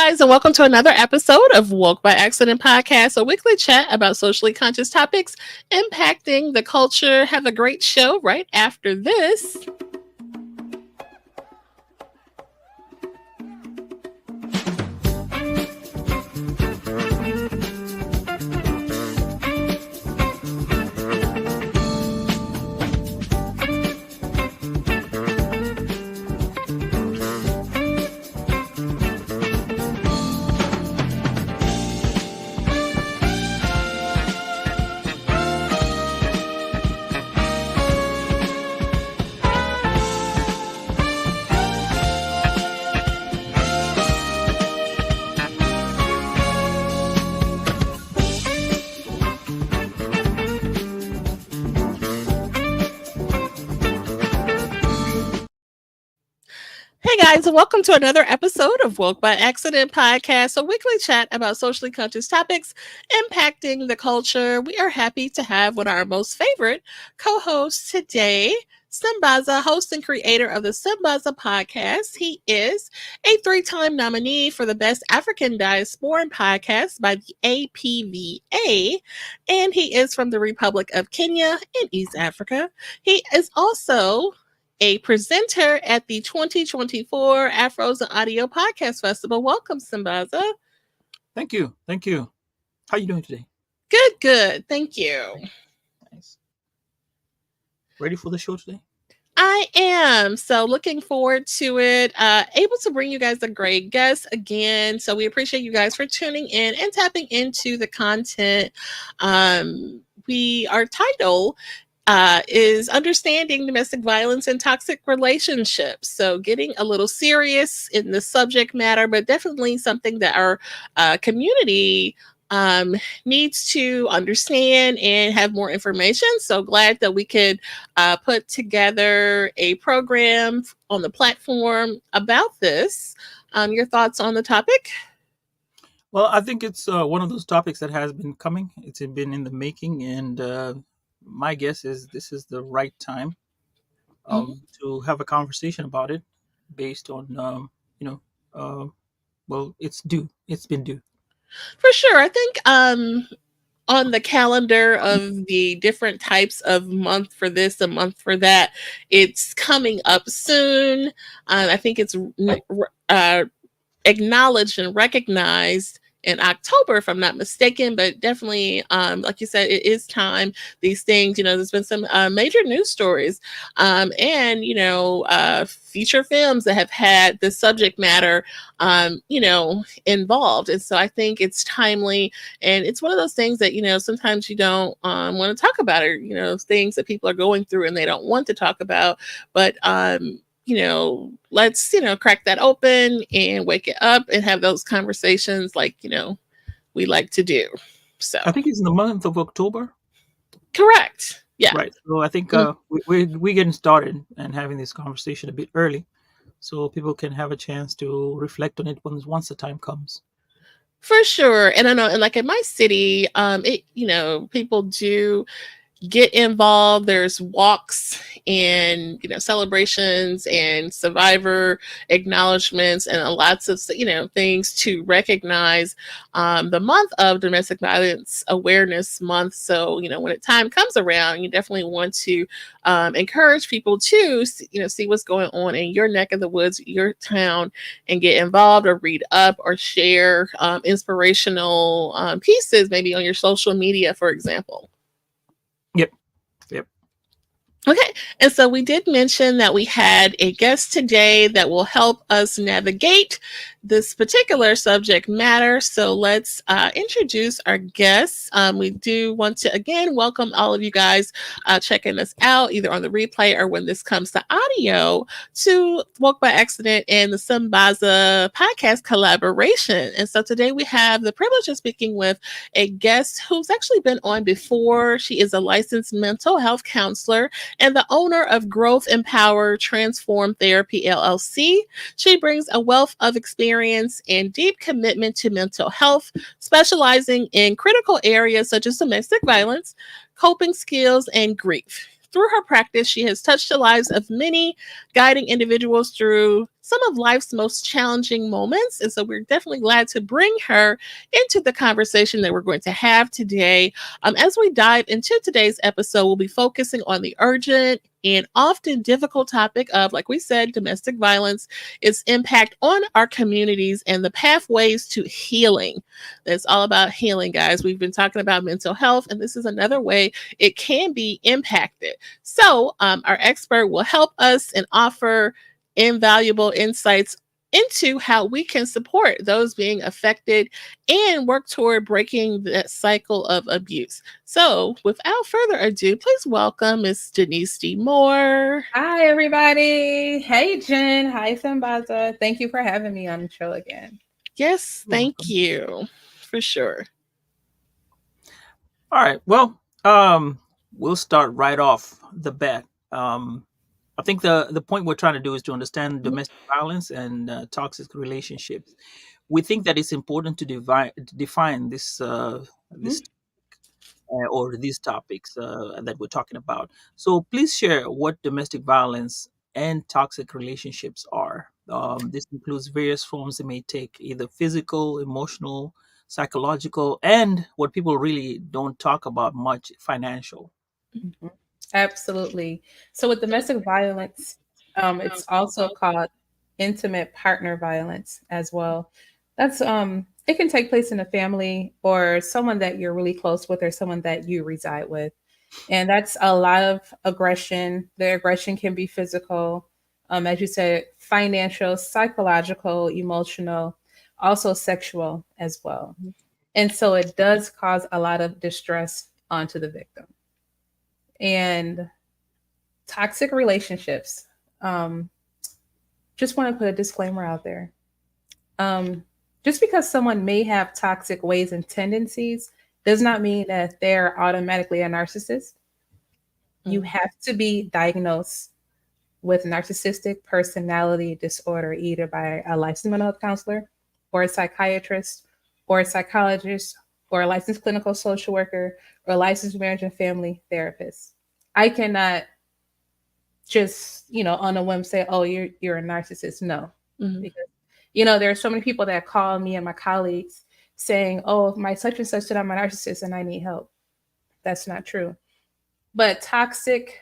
guys, and welcome to another episode of Woke by Accident Podcast, a weekly chat about socially conscious topics impacting the culture. Have a great show right after this. Hey guys, and welcome to another episode of Woke by Accident Podcast, a weekly chat about socially conscious topics impacting the culture. We are happy to have one of our most favorite co-hosts today, Sambaza, host and creator of the Sambaza podcast. He is a three-time nominee for the Best African Diasporan Podcast by the APVA, and he is from the Republic of Kenya in East Africa. He is also a presenter at the 2024 Afros and Audio Podcast Festival. Welcome, Sambaza. Thank you. Thank you. How are you doing today? Good. Thank you. Nice. Ready for the show today? I am. So looking forward to it. Able to bring you guys a great guest again. So we appreciate you guys for tuning in and tapping into the content. Our title is understanding domestic violence and toxic relationships. So getting a little serious in the subject matter, but definitely something that our community needs to understand and have more information. So glad that we could put together a program on the platform about this. Your thoughts on the topic? Well, I think it's one of those topics that has been coming. It's been in the making, and my guess is this is the right time to have a conversation about it based on, well, it's due. It's been due. For sure. I think on the calendar of the different types of month for this, a month for that, it's coming up soon. I think it's acknowledged and recognized in October, if I'm not mistaken, but definitely, like you said, it is time. These things, there's been some major news stories and, feature films that have had the subject matter, involved. And so I think it's timely. And it's one of those things that, sometimes you don't want to talk about it, things that people are going through and they don't want to talk about. But, let's, crack that open and wake it up and have those conversations like, we like to do. So I think it's in the month of October. Correct. Yeah. Right. So I think we're getting started and having this conversation a bit early so people can have a chance to reflect on it once the time comes. For sure. And I know, and like in my city, people do get involved. There's walks and celebrations and survivor acknowledgments and lots of things to recognize the month of Domestic Violence Awareness Month. So when time comes around, you definitely want to encourage people to see what's going on in your neck of the woods, your town, and get involved or read up or share inspirational pieces maybe on your social media, for example. Yep. Okay, and so we did mention that we had a guest today that will help us navigate this particular subject matter. So let's introduce our guests. We do want to, again, welcome all of you guys checking us out, either on the replay or when this comes to audio, to Woke by Accident and the Sambaza podcast collaboration. And so today we have the privilege of speaking with a guest who's actually been on before. She is a licensed mental health counselor and the owner of Growth Empower Transform Therapy LLC. She brings a wealth of experience and deep commitment to mental health, specializing in critical areas such as domestic violence, coping skills, and grief. Through her practice, she has touched the lives of many, guiding individuals through some of life's most challenging moments. And so we're definitely glad to bring her into the conversation that we're going to have today. As we dive into today's episode, we'll be focusing on the urgent and often difficult topic of, like we said, domestic violence, its impact on our communities, and the pathways to healing. It's all about healing, guys. We've been talking about mental health, and this is another way it can be impacted. So, our expert will help us and offer invaluable insights into how we can support those being affected and work toward breaking that cycle of abuse. So, without further ado, please welcome Miss Denise D. Moore. Hi, everybody. Hey, Jen. Hi, Sambaza. Thank you for having me on the show again. Yes, You're thank welcome. you for sure. All right. Well, we'll start right off the bat. I think the point we're trying to do is to understand Mhm, domestic violence and toxic relationships. We think that it's important to define this Mhm. or these topics that we're talking about. So please share what domestic violence and toxic relationships are. This includes various forms they may take, either physical, emotional, psychological, and what people really don't talk about much, financial. Mhm. Absolutely. So, with domestic violence, it's also called intimate partner violence as well. It can take place in a family or someone that you're really close with or someone that you reside with. And that's a lot of aggression. The aggression can be physical, as you said, financial, psychological, emotional, also sexual as well. And so it does cause a lot of distress onto the victim. And toxic relationships, um, just want to put a disclaimer out there. Um, just because someone may have toxic ways and tendencies does not mean that they're automatically a narcissist. You mhm, have to be diagnosed with narcissistic personality disorder either by a licensed mental health counselor or a psychiatrist or a psychologist or a licensed clinical social worker or a licensed marriage and family therapist. I cannot just, on a whim say, "Oh, you're a narcissist." No. mhm, Because there are so many people that call me and my colleagues saying, "Oh, my such and such said I'm a narcissist and I need help." That's not true. But toxic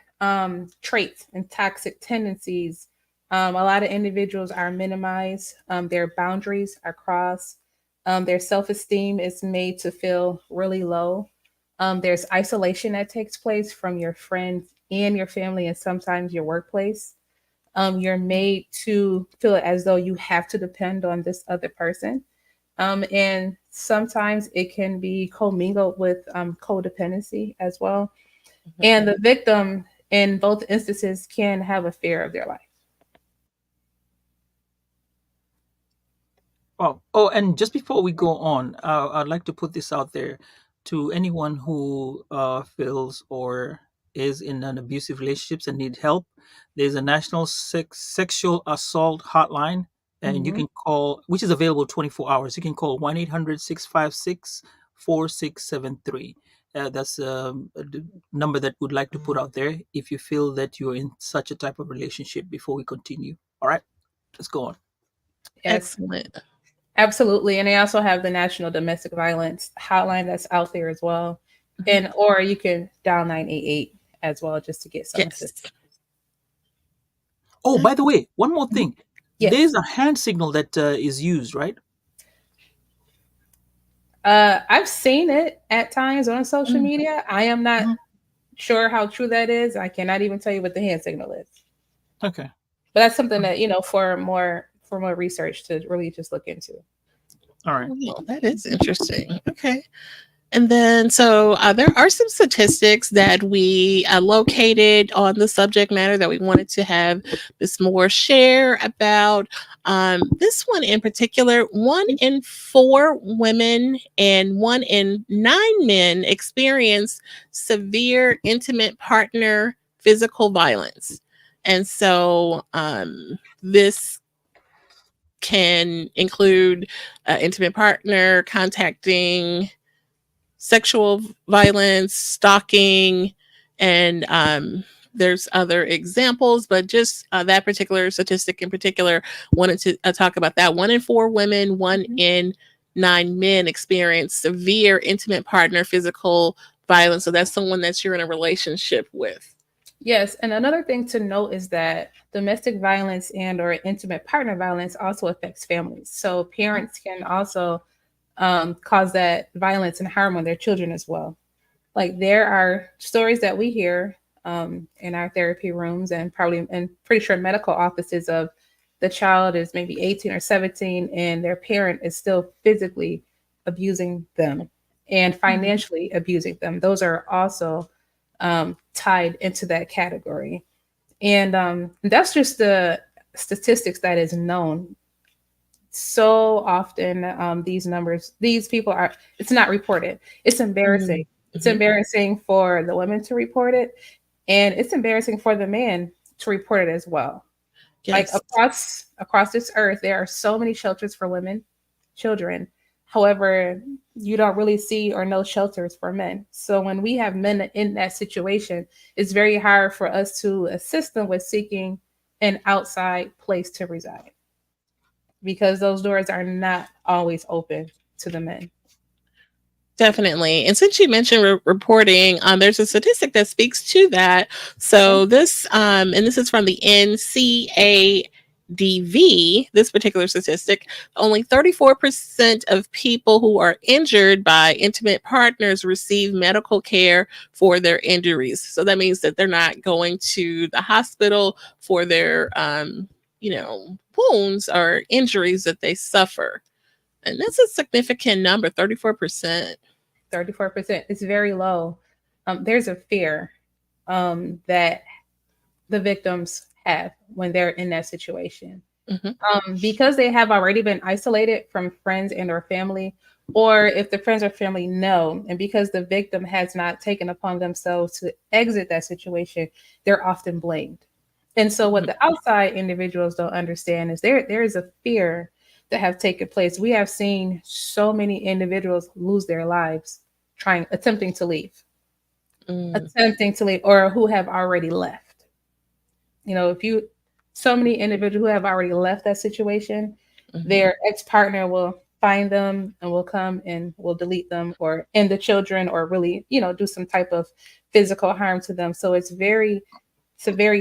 traits and toxic tendencies, a lot of individuals are minimized, their boundaries are crossed, their self-esteem is made to feel really low. There's isolation that takes place from your friends and your family and sometimes your workplace. You're made to feel as though you have to depend on this other person, and sometimes it can be commingled with codependency as well, mhm. and the victim in both instances can have a fear of their life. Oh, and just before we go on, I'd like to put this out there to anyone who feels or is in an abusive relationships and need help. There's a national sexual assault hotline, and you Mhm. can call, which is available 24 hours. You can call 1-800-656-4673. That's the number that we'd like to put out there if you feel that you're in such a type of relationship before we continue. All right, let's go on. Yes, Excellent. absolutely. And they also have the National Domestic Violence Hotline that's out there as well. Mhm. And or you can dial 988 as well just to get some Yes. assistance. Oh, by the way, one more Mhm. thing. Yes. There's a hand signal that is used, right? I've seen it at times on social Mm, media. I am not mhm. sure how true that is. I cannot even tell you what the hand signal is. Okay. But that's something that, for more research to really just look into. All right. Oh, that is interesting. Okay. And then, so there are some statistics that we located on the subject matter that we wanted to have Miss Moore share about. This one in particular, 1 in 4 women and 1 in 9 men experience severe intimate partner physical violence. And so, this can include intimate partner contacting, sexual violence, stalking, and there's other examples, but just that particular statistic in particular, wanted to talk about that. 1 in 4 women, one Mhm. in 9 men experience severe intimate partner physical violence. So that's someone that you're in a relationship with. Yes, and another thing to note is that domestic violence and or intimate partner violence also affects families. So parents can also cause that violence and harm on their children as well. Like there are stories that we hear in our therapy rooms and probably and pretty sure medical offices of the child is maybe 18 or 17 and their parent is still physically abusing them and financially abusing them. Those are also tied into that category. And that's just the statistics that is known. So often, these numbers, these people are, it's not reported. It's embarrassing. It's Mm-hmm. embarrassing for the women to report it, and it's embarrassing for the man to report it as well. Like Yes. across this earth, there are so many shelters for women, children. However, you don't really see or know shelters for men. So when we have men in that situation, it's very hard for us to assist them with seeking an outside place to reside because those doors are not always open to the men. Definitely. And since you mentioned reporting, there's a statistic that speaks to that. Okay. So this, and this is from the NCADV, this particular statistic, only 34% of people who are injured by intimate partners receive medical care for their injuries. So that means that they're not going to the hospital for their, wounds or injuries that they suffer. And that's a significant number, 34%. 34% is very low. There's a fear that the victims have when they're in that situation. Mm-hmm. Because they have already been isolated from friends and or family, or if the friends or family know, and because the victim has not taken upon themselves to exit that situation, they're often blamed. And so what the outside individuals don't understand is there is a fear that have taken place. We have seen so many individuals lose their lives trying Mm-hmm. attempting to leave, or who have already left. You know, if you so many individuals who have already left that situation, Mm-hmm. their ex-partner will find them and will come and will delete them or end the children or really, do some type of physical harm to them. So it's a very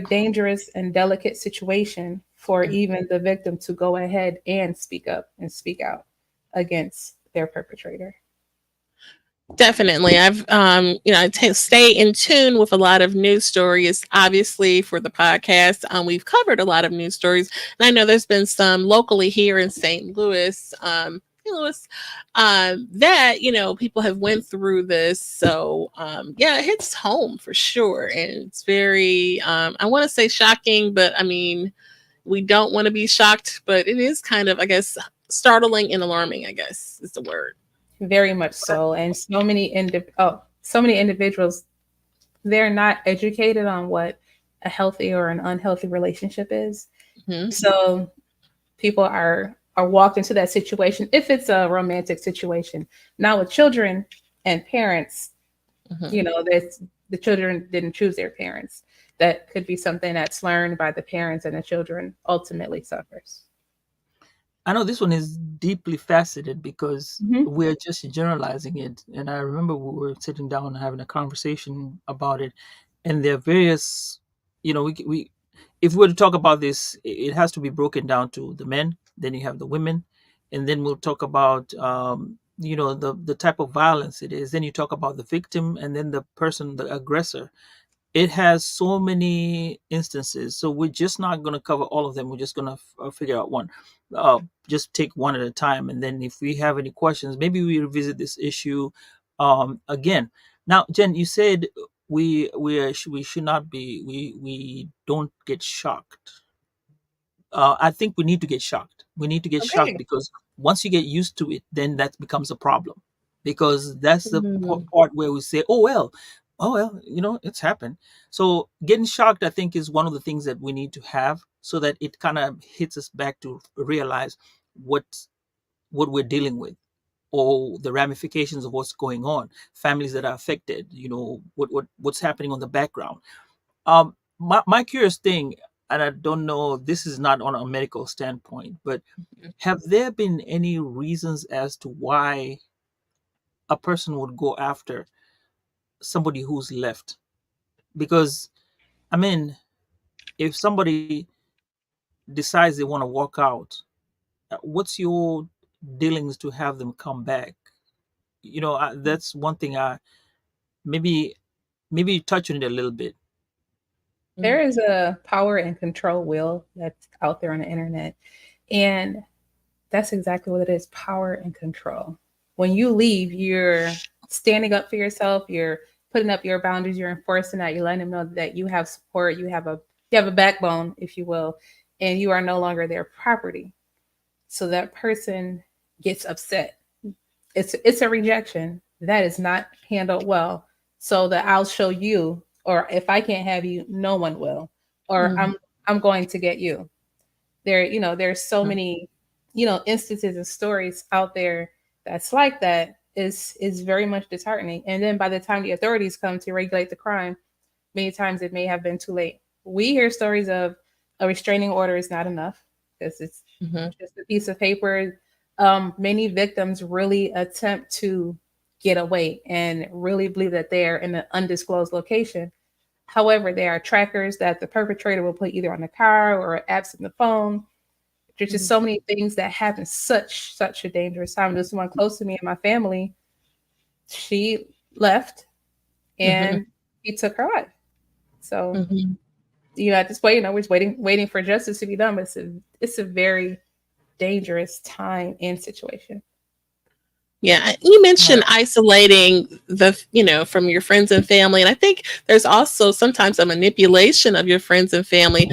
dangerous and delicate situation for even the victim to go ahead and speak up and speak out against their perpetrator. Definitely. Stay in tune with a lot of news stories. Obviously, for the podcast, we've covered a lot of news stories, and I know there's been some locally here in St. Louis. That people have went through this, so yeah, it hits home for sure, and it's very I want to say shocking, but I mean we don't want to be shocked, but it is kind of, I guess, startling and alarming, I guess is the word. Very much so. And so many individuals, they're not educated on what a healthy or an unhealthy relationship is. Mm-hmm. So people are walked into that situation if it's a romantic situation. Now with children and parents, Mm-hmm. that's the children didn't choose their parents. That could be something that's learned by the parents and the children ultimately suffers. I know this one is deeply faceted because Mhm. we're just generalizing it. And I remember we were sitting down and having a conversation about it. And there are various, we if we were to talk about this, it has to be broken down to the men, then you have the women, and then we'll talk about, the type of violence it is. Then you talk about the victim and then the person, the aggressor. It has so many instances, so we're just not going to cover all of them. We're just going to figure out one, just take one at a time, and then if we have any questions, maybe we revisit this issue again. Now, Jen, you said we should not be, we don't get shocked. I think we need to get shocked. We need to get shocked Okay. because once you get used to it, then that becomes a problem. Because that's the Mm-hmm. part where we say, oh well, it's happened. So getting shocked, I think, is one of the things that we need to have so that it kind of hits us back to realize what what we're dealing with, or the ramifications of what's going on, families that are affected, what's happening on the background. my curious thing, and I don't know, this is not on a medical standpoint, but have there been any reasons as to why a person would go after somebody who's left? Because, I mean, if somebody decides they want to walk out, what's your dealings to have them come back? That's one thing. Maybe maybe touch on it a little bit. There is a power and control wheel that's out there on the internet. And that's exactly what it is, power and control. When you leave, you're standing up for yourself, you're putting up your boundaries, you're enforcing that, you're letting them know that you have support, you have a backbone, if you will, and you are no longer their property. So that person gets upset. It's a rejection. That is not handled well. So that I'll show you, or if I can't have you, no one will. Or I'm going to get you. There's so many, instances and stories out there that's like that is very much disheartening. And then by the time the authorities come to regulate the crime, many times it may have been too late. We hear stories of a restraining order is not enough because it's just a piece of paper. Many victims really attempt to get away and really believe that they're in an undisclosed location. However, there are trackers that the perpetrator will put either on the car or apps in the phone. There's just so many things that happen such a dangerous time. There's someone close to me in my family. She left and he took her life. So at this point, we're just waiting for justice to be done. But it's a very dangerous time and situation. Yeah, you mentioned isolating from your friends and family, and I think there's also sometimes a manipulation of your friends and family.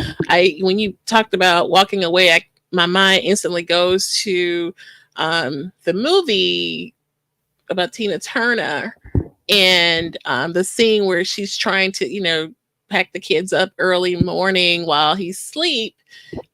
When you talked about walking away, my mind instantly goes to the movie about Tina Turner and the scene where she's trying to pack the kids up early morning while he's asleep,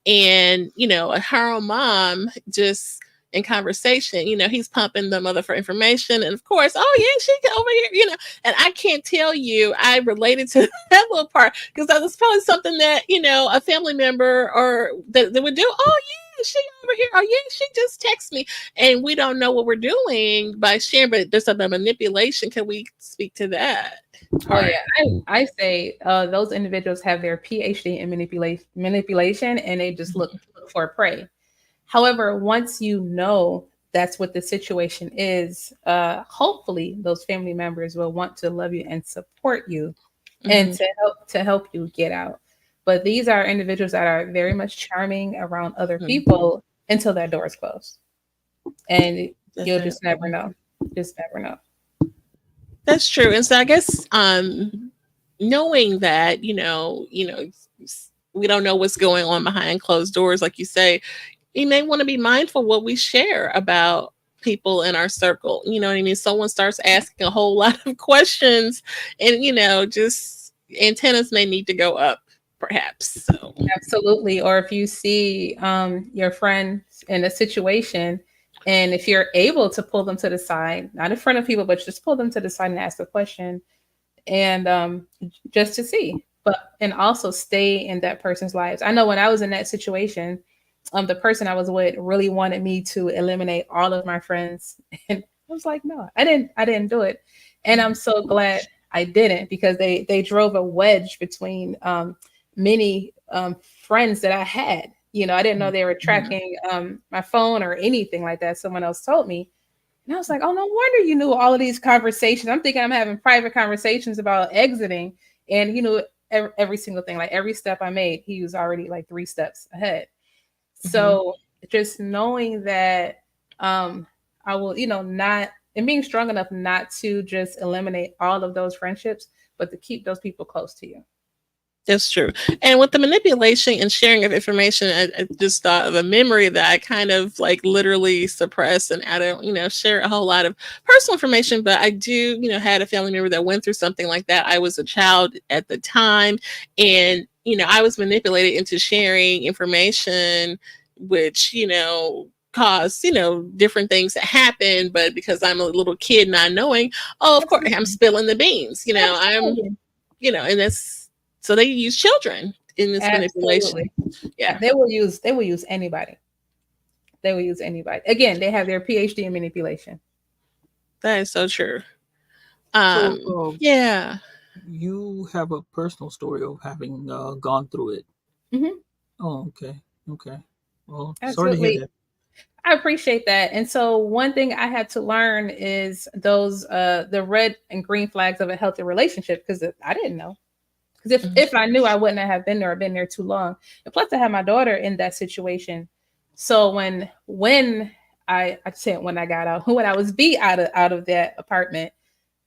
and her own mom just in conversation, he's pumping the mother for information, and of course, oh yeah, she get over here, and I can't tell you, I related to that little part because that was probably something that a family member or that would do. Oh yeah, she over here. Oh yeah, she just texts me, and we don't know what we're doing by sharing, but there's a manipulation. Can we speak to that? Oh yeah, I say those individuals have their PhD in manipulation, and they just look for prey. However, once you know that's what the situation is, hopefully those family members will want to love you and support you, and to help you get out. But these are individuals that are very much charming around other people until that door is closed, and you'll just never know. Just never know. That's true. And so I guess knowing that, we don't know what's going on behind closed doors, like you say, you may want to be mindful what we share about people in our circle. You know what I mean? Someone starts asking a whole lot of questions and, just antennas may need to go up perhaps. So. Absolutely. Or if you see your friend in a situation, and if you're able to pull them to the side, not in front of people, but just pull them to the side and ask a question, and just to see, and also stay in that person's lives. I know when I was in that situation, the person I was with really wanted me to eliminate all of my friends, and I was like, no, I didn't do it, and I'm so glad I didn't, because they drove a wedge between many friends that I had. I didn't know they were tracking my phone or anything like that. Someone else told me. And I was like, oh, no wonder you knew all of these conversations. I'm thinking I'm having private conversations about exiting. And, every single thing, like every step I made, he was already like 3 steps ahead. So just knowing that I will, not, and being strong enough not to just eliminate all of those friendships, but to keep those people close to you. That's true. And with the manipulation and sharing of information, I just thought of a memory that I kind of like literally suppress, and I don't, share a whole lot of personal information, but I do, had a family member that went through something like that. I was a child at the time, and, I was manipulated into sharing information, which, cause, different things that happen. But because I'm a little kid not knowing, oh, of course I'm spilling the beans, and So they use children in this manipulation. Absolutely. Yeah, They will use anybody. They will use anybody. Again, they have their PhD in manipulation. that is so true. So, Yeah. you have a personal story of having gone through it. Hmm. Oh, okay, okay. Well, sorry to hear Absolutely. that. I appreciate that. And so one thing I had to learn is those the red and green flags of a healthy relationship, because I didn't know. Because Mhm. if I knew, I wouldn't have been there or been there too long. And plus, I had my daughter in that situation. So when I said when I got out, when I was beat out of that apartment,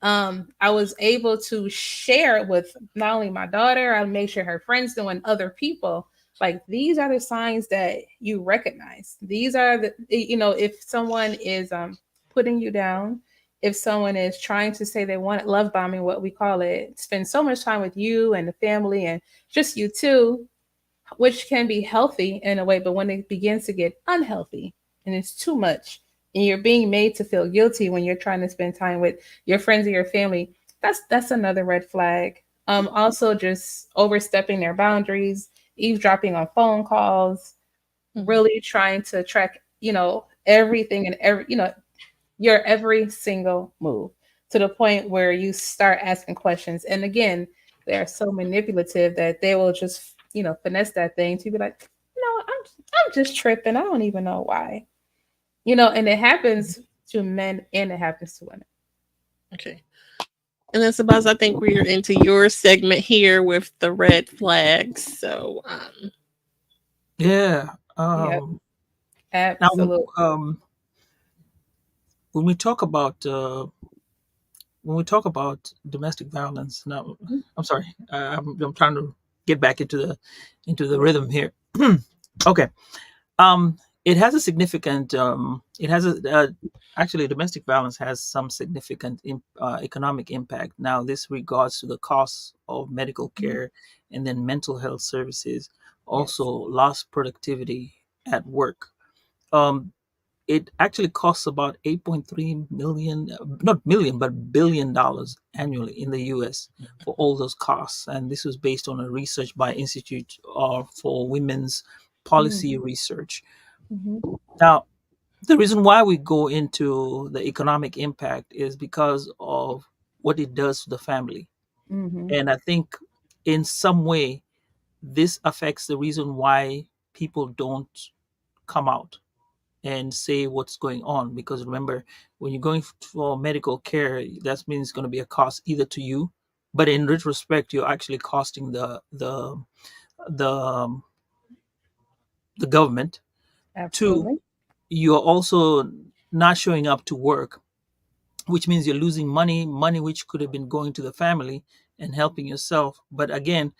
I was able to share it with not only my daughter, I made sure her friends knew and other people. Like, these are the signs that you recognize. These are the, if someone is putting you down, if someone is trying to say they want love bombing, what we call it, spend so much time with you and the family and just you two, which can be healthy in a way, but when it begins to get unhealthy and it's too much, and you're being made to feel guilty when you're trying to spend time with your friends or your family, that's another red flag. Also just overstepping their boundaries, eavesdropping on phone calls, Mhm. really trying to track, everything and your every single move, to the point where you start asking questions. And again, they are so manipulative that they will just, finesse that thing to be like, no, I'm just tripping. I don't even know why. And it happens to men and it happens to women. Okay. And then, Sabaz, I think we're into your segment here with the red flags. So, Yeah. Yep, Now, absolutely. when we talk about domestic violence, now I'm sorry, I'm trying to get back into the rhythm here. Okay. It has a significant. It has a actually domestic violence has some significant economic impact. Now, this regards to the costs of medical Mhm. care and then mental health services, also Yes. lost productivity at work. Um, it actually costs about 8.3 million, not million, but $1 billion annually in the US for all those costs. And this was based on a research by Institute for Women's Mm-hmm. Policy Research. Mm-hmm. Now, the reason why we go into the economic impact is because of what it does to the family. Mm-hmm. And I think in some way, this affects the reason why people don't come out and say what's going on. Because remember, when you're going for medical care, that means it's going to be a cost either to you, but in retrospect, you're actually costing the the government. Two, Absolutely. you're also not showing up to work, which means you're losing money which could have been going to the family and helping yourself. But again,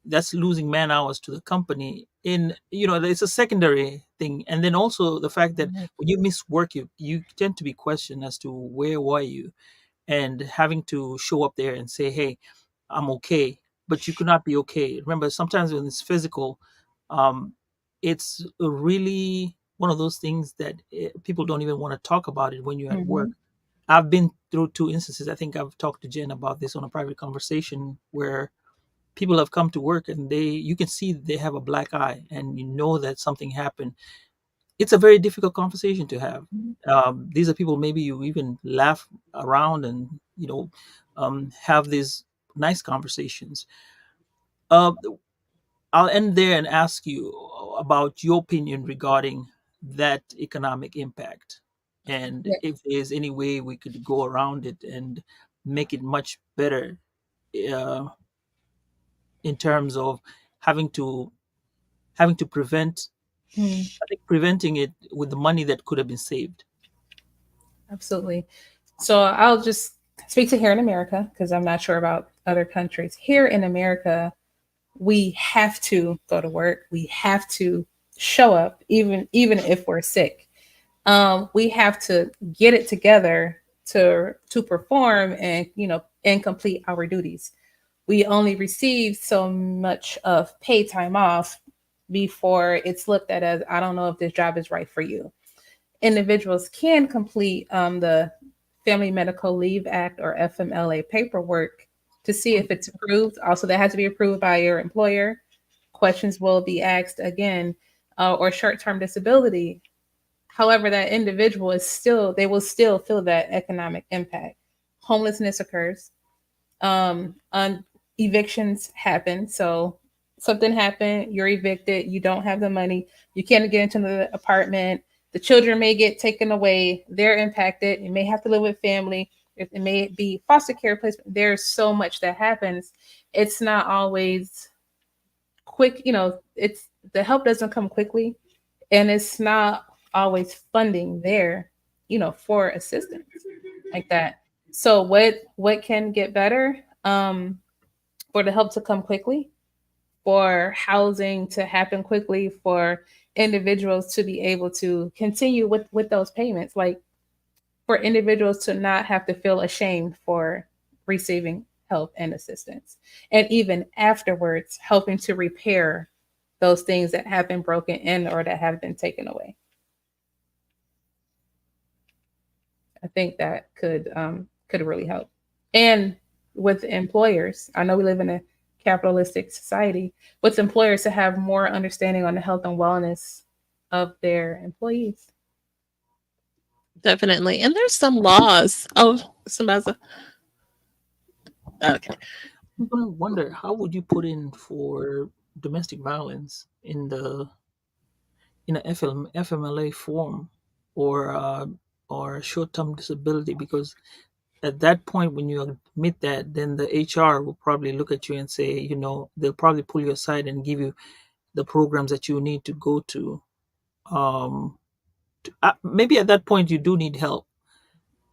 that's losing man hours to the company. In it's a secondary thing. And then also the fact that Mm-hmm. when you miss work, you tend to be questioned as to where were you, and having to show up there and say, hey, I'm okay. But you could not be okay. Remember, sometimes when it's physical, um, it's really one of those things that people don't even want to talk about it when you're at Mm-hmm. work. I've been through two instances. I think I've talked to Jen about this on a private conversation, where people have come to work and you can see they have a black eye, and you know that something happened. It's a very difficult conversation to have. These are people maybe you even laugh around and have these nice conversations. Uh, I'll end there and ask you about your opinion regarding that economic impact, and Yeah. if there's any way we could go around it and make it much better, uh, in terms of having to prevent. Mm, I think preventing it with the money that could have been saved. absolutely. So I'll just speak to here in America because I'm not sure about other countries. Here in America, we have to go to work. We have to show up, even if we're sick. We have to get it together to perform and complete our duties. We only receive so much of pay time off before it's looked at as, I don't know if this job is right for you. Individuals can complete the Family Medical Leave Act or FMLA paperwork to see if it's approved. Also, that has to be approved by your employer. Questions will be asked again, or short term disability. However, that individual is still, they will still feel that economic impact. Homelessness occurs, on evictions happen. So something happened, you're evicted, you don't have the money, you can't get into the apartment, the children may get taken away, they're impacted, you may have to live with family, it may be foster care placement. There's so much that happens. It's not always quick, it's the help doesn't come quickly, and it's not always funding there, for assistance like that. So what can get better? For the help to come quickly, for housing to happen quickly, for individuals to be able to continue with those payments, like for individuals to not have to feel ashamed for receiving help and assistance, and even afterwards helping to repair those things that have been broken in or that have been taken away. I think that could really help. And with employers, I know we live in a capitalistic society, with employers to have more understanding on the health and wellness of their employees. Definitely. And there's some laws. Oh, Sambaza. Okay. I'm gonna wonder, how would you put in for domestic violence in a FMLA form, or short-term disability? Because at that point, when you admit that, then the HR will probably look at you and say, they'll probably pull you aside and give you the programs that you need to go to. Maybe at that point you do need help,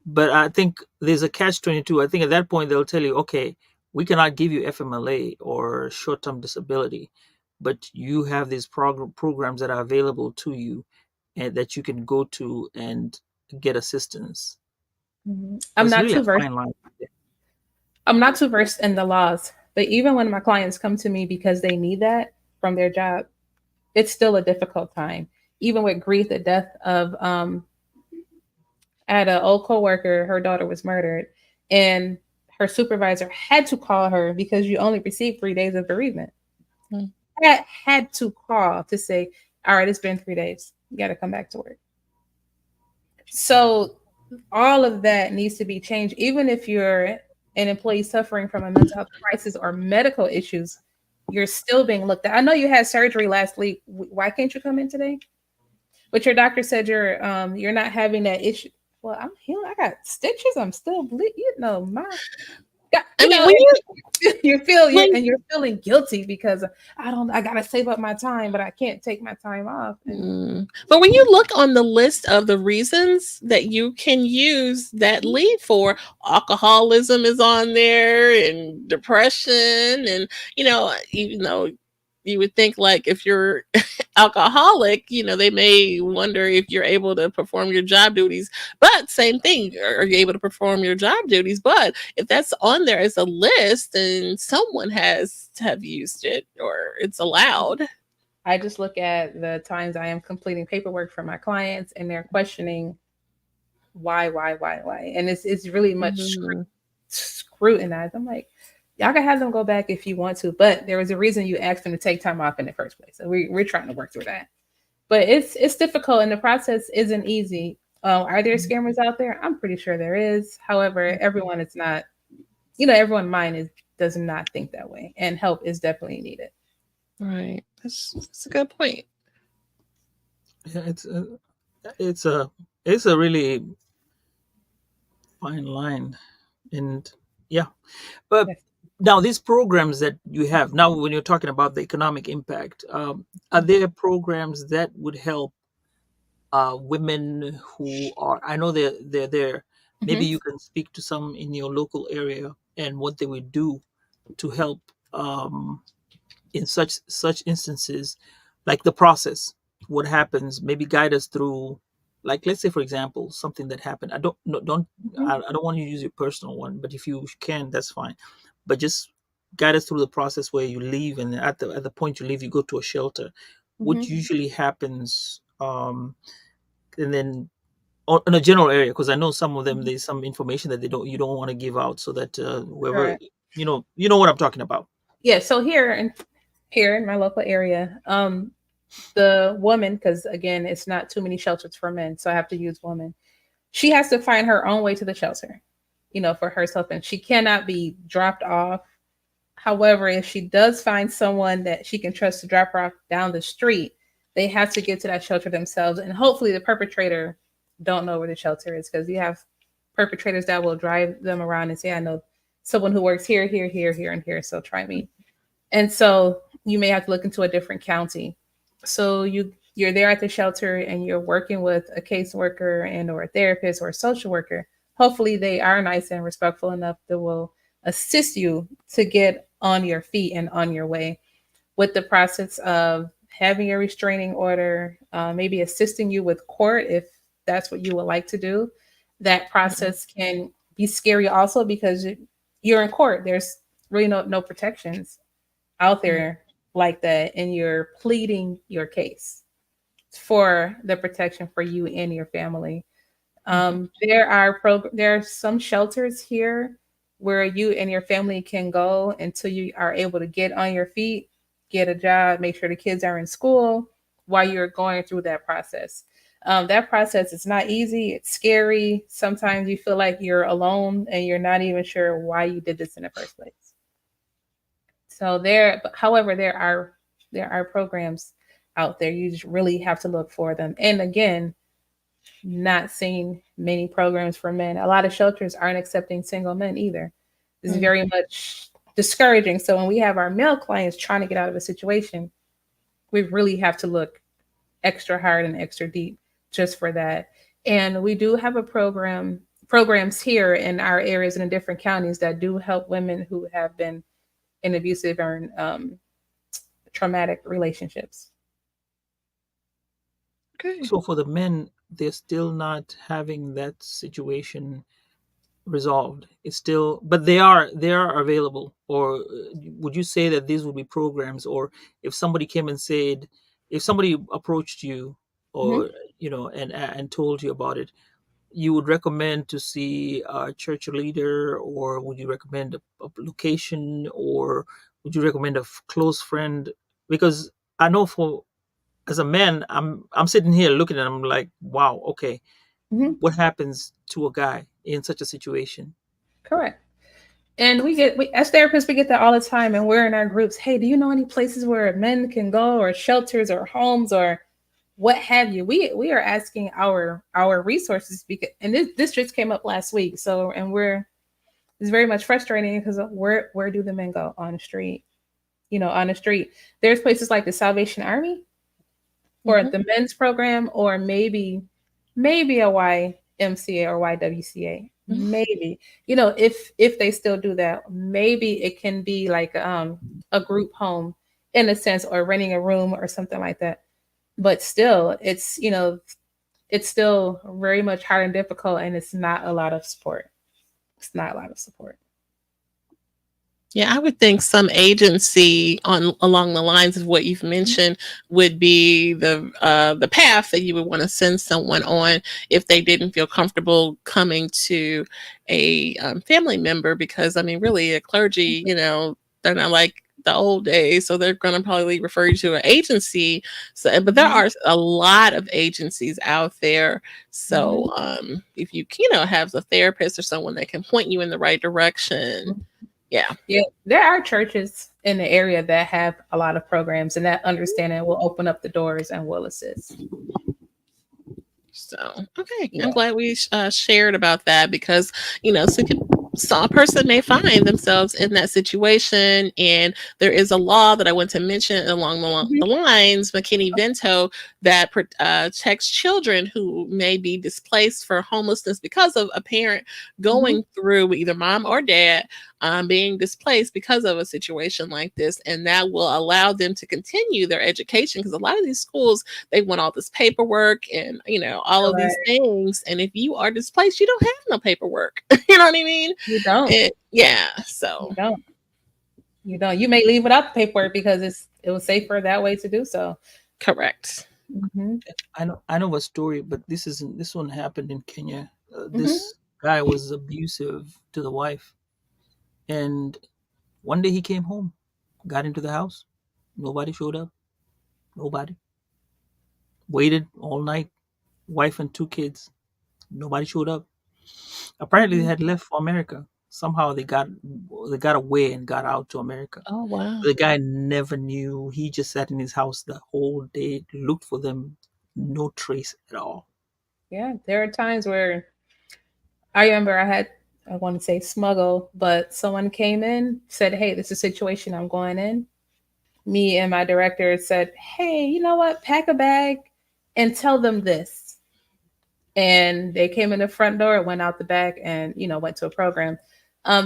but I think there's a catch-22. I think at that point they'll tell you, okay, we cannot give you FMLA or short-term disability, but you have these programs that are available to you and that you can go to and get assistance. Mhm. So it's really a fine line. I'm not too versed in the laws, but even when my clients come to me because they need that from their job, it's still a difficult time. Even with grief, the death of at an old coworker, her daughter was murdered, and her supervisor had to call her because you only received 3 days of bereavement. Mm. Had to call to say, all right, it's been 3 days. You got to come back to work. So all of that needs to be changed. Even if you're an employee suffering from a mental health crisis or medical issues, you're still being looked at. I know you had surgery last week. Why can't you come in today? But your doctor said you're not having that issue. Well, I'm healing. I got stitches. I'm still bleeding. I mean, when you're feeling guilty because I gotta save up my time, but I can't take my time off. But when you look on the list of the reasons that you can use that leave for, alcoholism is on there, and depression, and even though you would think, like, if you're alcoholic, they may wonder if you're able to perform your job duties. But same thing, are you able to perform your job duties? But if that's on there as a list, then someone has to have used it, or it's allowed. I just look at the times I am completing paperwork for my clients and they're questioning why, and it's really much scrutinized. I'm like, y'all can have them go back if you want to, but there was a reason you asked them to take time off in the first place. So we're trying to work through that, but it's difficult and the process isn't easy. Are there scammers out there? I'm pretty sure there is. However, everyone is not. Everyone mind does not think that way, and help is definitely needed. Right. That's a good point. Yeah, it's a really fine line, and yeah, but Yes. now these programs that you have now, when you're talking about the economic impact, are there programs that would help women who are? I know they're there. Maybe Mhm. you can speak to some in your local area and what they would do to help in such instances, like the process, what happens, maybe guide us through, like, let's say for example something that happened. I don't no, don't Mhm. I don't want you to use your personal one, but if you can, that's fine. But just guide us through the process where you leave, and at the point you leave, you go to a shelter. What Mhm. usually happens, and then in a general area, because I know some of them, Mhm. there's some information that you don't want to give out, so that whoever Correct. You know what I'm talking about. Yeah, so here in my local area, the woman, because again, it's not too many shelters for men, so I have to use woman. She has to find her own way to the shelter, for herself, and she cannot be dropped off. However, if she does find someone that she can trust to drop her off down the street, they have to get to that shelter themselves, and hopefully the perpetrator don't know where the shelter is, because you have perpetrators that will drive them around and say, I know someone who works here, here, here, here, and here, so try me. And so you may have to look into a different county. So you're there at the shelter and you're working with a caseworker and or a therapist or a social worker. Hopefully they are nice and respectful enough that will assist you to get on your feet and on your way with the process of having a restraining order, maybe assisting you with court if that's what you would like to do. That process can be scary also because you're in court. There's really no protections out there like that, and you're pleading your case for the protection for you and your family. There are some shelters here where you and your family can go until you are able to get on your feet, get a job, make sure the kids are in school while you're going through that process. That process is not easy. It's scary. Sometimes you feel like you're alone and you're not even sure why you did this in the first place. So however, there are programs out there. You just really have to look for them. And again, not seeing many programs for men. A lot of shelters aren't accepting single men either. It's very much discouraging. So when we have our male clients trying to get out of a situation, we really have to look extra hard and extra deep just for that. And we do have programs here in our areas and in different counties that do help women who have been in abusive or traumatic relationships. Okay. So for the men, they're still not having that situation resolved. It's still, but they are available. Or would you say that these would be programs, or if somebody came and said, if somebody approached you, Mhm. or and told you about it, you would recommend to see a church leader, or would you recommend a location, or would you recommend a close friend? Because I know, for as a man, I'm sitting here looking at him like, wow, okay, Mhm. what happens to a guy in such a situation? Correct. And as therapists, we get that all the time. And we're in our groups. Hey, do you know any places where men can go, or shelters, or homes, or what have you? We are asking our resources because, and this just came up last week. So, and it's very much frustrating because where do the men go on the street? On the street, there's places like the Salvation Army or Mhm. the men's program, or maybe a YMCA or YWCA. Maybe, if they still do that, maybe it can be like a group home in a sense, or renting a room or something like that. But still, it's still very much hard and difficult, and it's not a lot of support. It's not a lot of support. Yeah, I would think some agency on along the lines of what you've mentioned would be the path that you would want to send someone on if they didn't feel comfortable coming to a family member, because I mean, really, a clergy, they're not like the old days, so they're going to probably refer you to an agency. So, but there Mhm. are a lot of agencies out there. Mhm. So, if you have a therapist or someone that can point you in the right direction, yeah. Yeah, there are churches in the area that have a lot of programs, and that understanding will open up the doors and will assist. So, okay, I'm Yeah. glad we shared about that, because so a person may find themselves in that situation, and there is a law that I want to mention along Mhm. the lines, McKinney-Vento, that protects children who may be displaced for homelessness because of a parent Mhm. going through, either mom or dad, being displaced because of a situation like this, and that will allow them to continue their education, because a lot of these schools, they want all this paperwork and all of these Correct. things, and if you are displaced, you don't have no paperwork. You know what I mean? You don't. Yeah, You so don't. You don't. You may leave without the paperwork because it was safer that way to do so. correct. Hmm. I know a story, but this one happened in Kenya. Hmm. This guy was abusive to the wife, and One day he came home, got into the house. Nobody showed up. Nobody. Waited all night. Wife and 2 kids. Nobody showed up. Apparently, they Mhm. had left for America. Somehow they got away and got out to America. Oh, wow. The guy never knew. He just sat in his house the whole day, looked for them, no trace at all. Yeah, there are times where I remember I want to say smuggle, but someone came in, said, "Hey, this is a situation I'm going in." Me and my director said, "Hey, you know what? Pack a bag and tell them this." And they came in the front door, went out the back, and went to a program.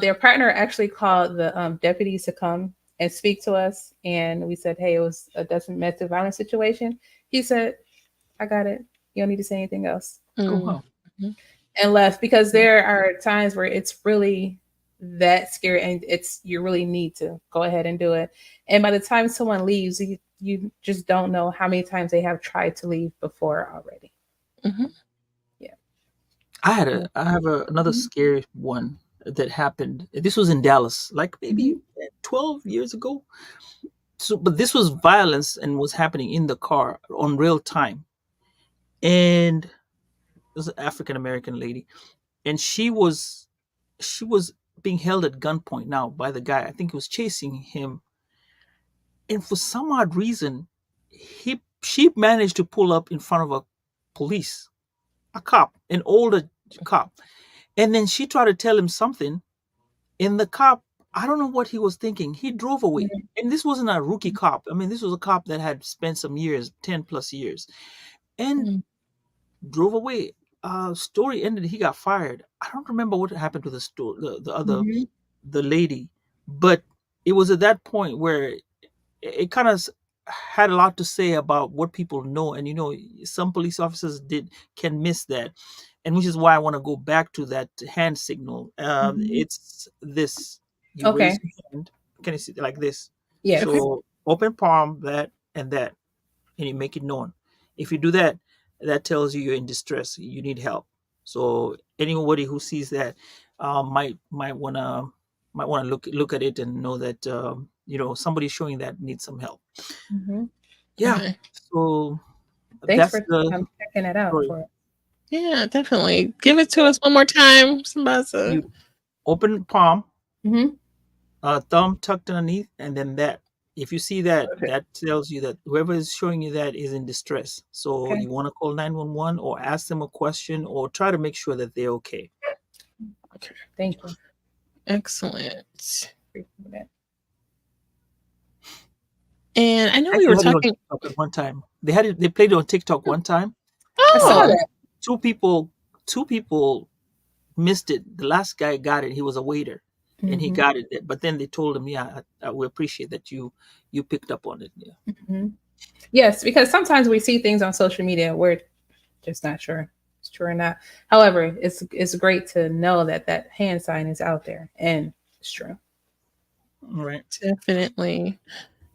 Their partner actually called the deputies to come and speak to us, and we said, "Hey, it was a domestic violence situation." He said, "I got it. You don't need to say anything else," Oh Mm. wow. Mhm. and left because there are times where it's really that scary, and it's you really need to go ahead and do it. And by the time someone leaves, you just don't know how many times they have tried to leave before already. Mhm. Yeah. Another Mhm. scary one that happened. This was in Dallas, like maybe Mhm. 12 years ago. So, but this was violence and was happening in the car on real time. And it was an African American lady, and she was being held at gunpoint now by the guy. I think he was chasing him, and for some odd reason, she managed to pull up in front of a cop, an older cop, and then she tried to tell him something. And the cop, I don't know what he was thinking. He drove away. And this wasn't a rookie cop. I mean, this was a cop that had spent some years, 10 plus years, and Mm. drove away. Story ended. He got fired. I don't remember what happened to the store, Mhm. the lady, but it was at that point where it kind of had a lot to say about what people know. And some police officers did can miss that, and which is why I want to go back to that hand signal. Mhm. It's this: you Okay. raise your hand. Can you see like this? Okay. Yes. So open palm, that and that, and you make it known. If you do that, that tells you you're in distress, you need help. So anybody who sees that might wanna look at it and know that somebody showing that needs some help. Mhm. Yeah. Okay. So Thanks that's for the checking it out story. for us. Yeah, definitely. Give it to us one more time, Sambaza. You open palm, Mhm. thumb tucked underneath, and then that. If you see that, Okay. that tells you that whoever is showing you that is in distress. So Okay. you want to call 911 or ask them a question or try to make sure that they're okay. Okay. Thank you. Excellent. Appreciate it. And I know we were Actually, had it on talking. TikTok at one time. They played it on TikTok one time. I saw Oh, Um, that. two people missed it. The last guy got it. He was a waiter, and he Mhm. got it. But then they told him, "Yeah, we appreciate that you picked up on it." Yeah. Mhm. Yes, because sometimes we see things on social media, we're just not sure if it's true or not. However, it's great to know that that hand sign is out there and it's true. All right. definitely.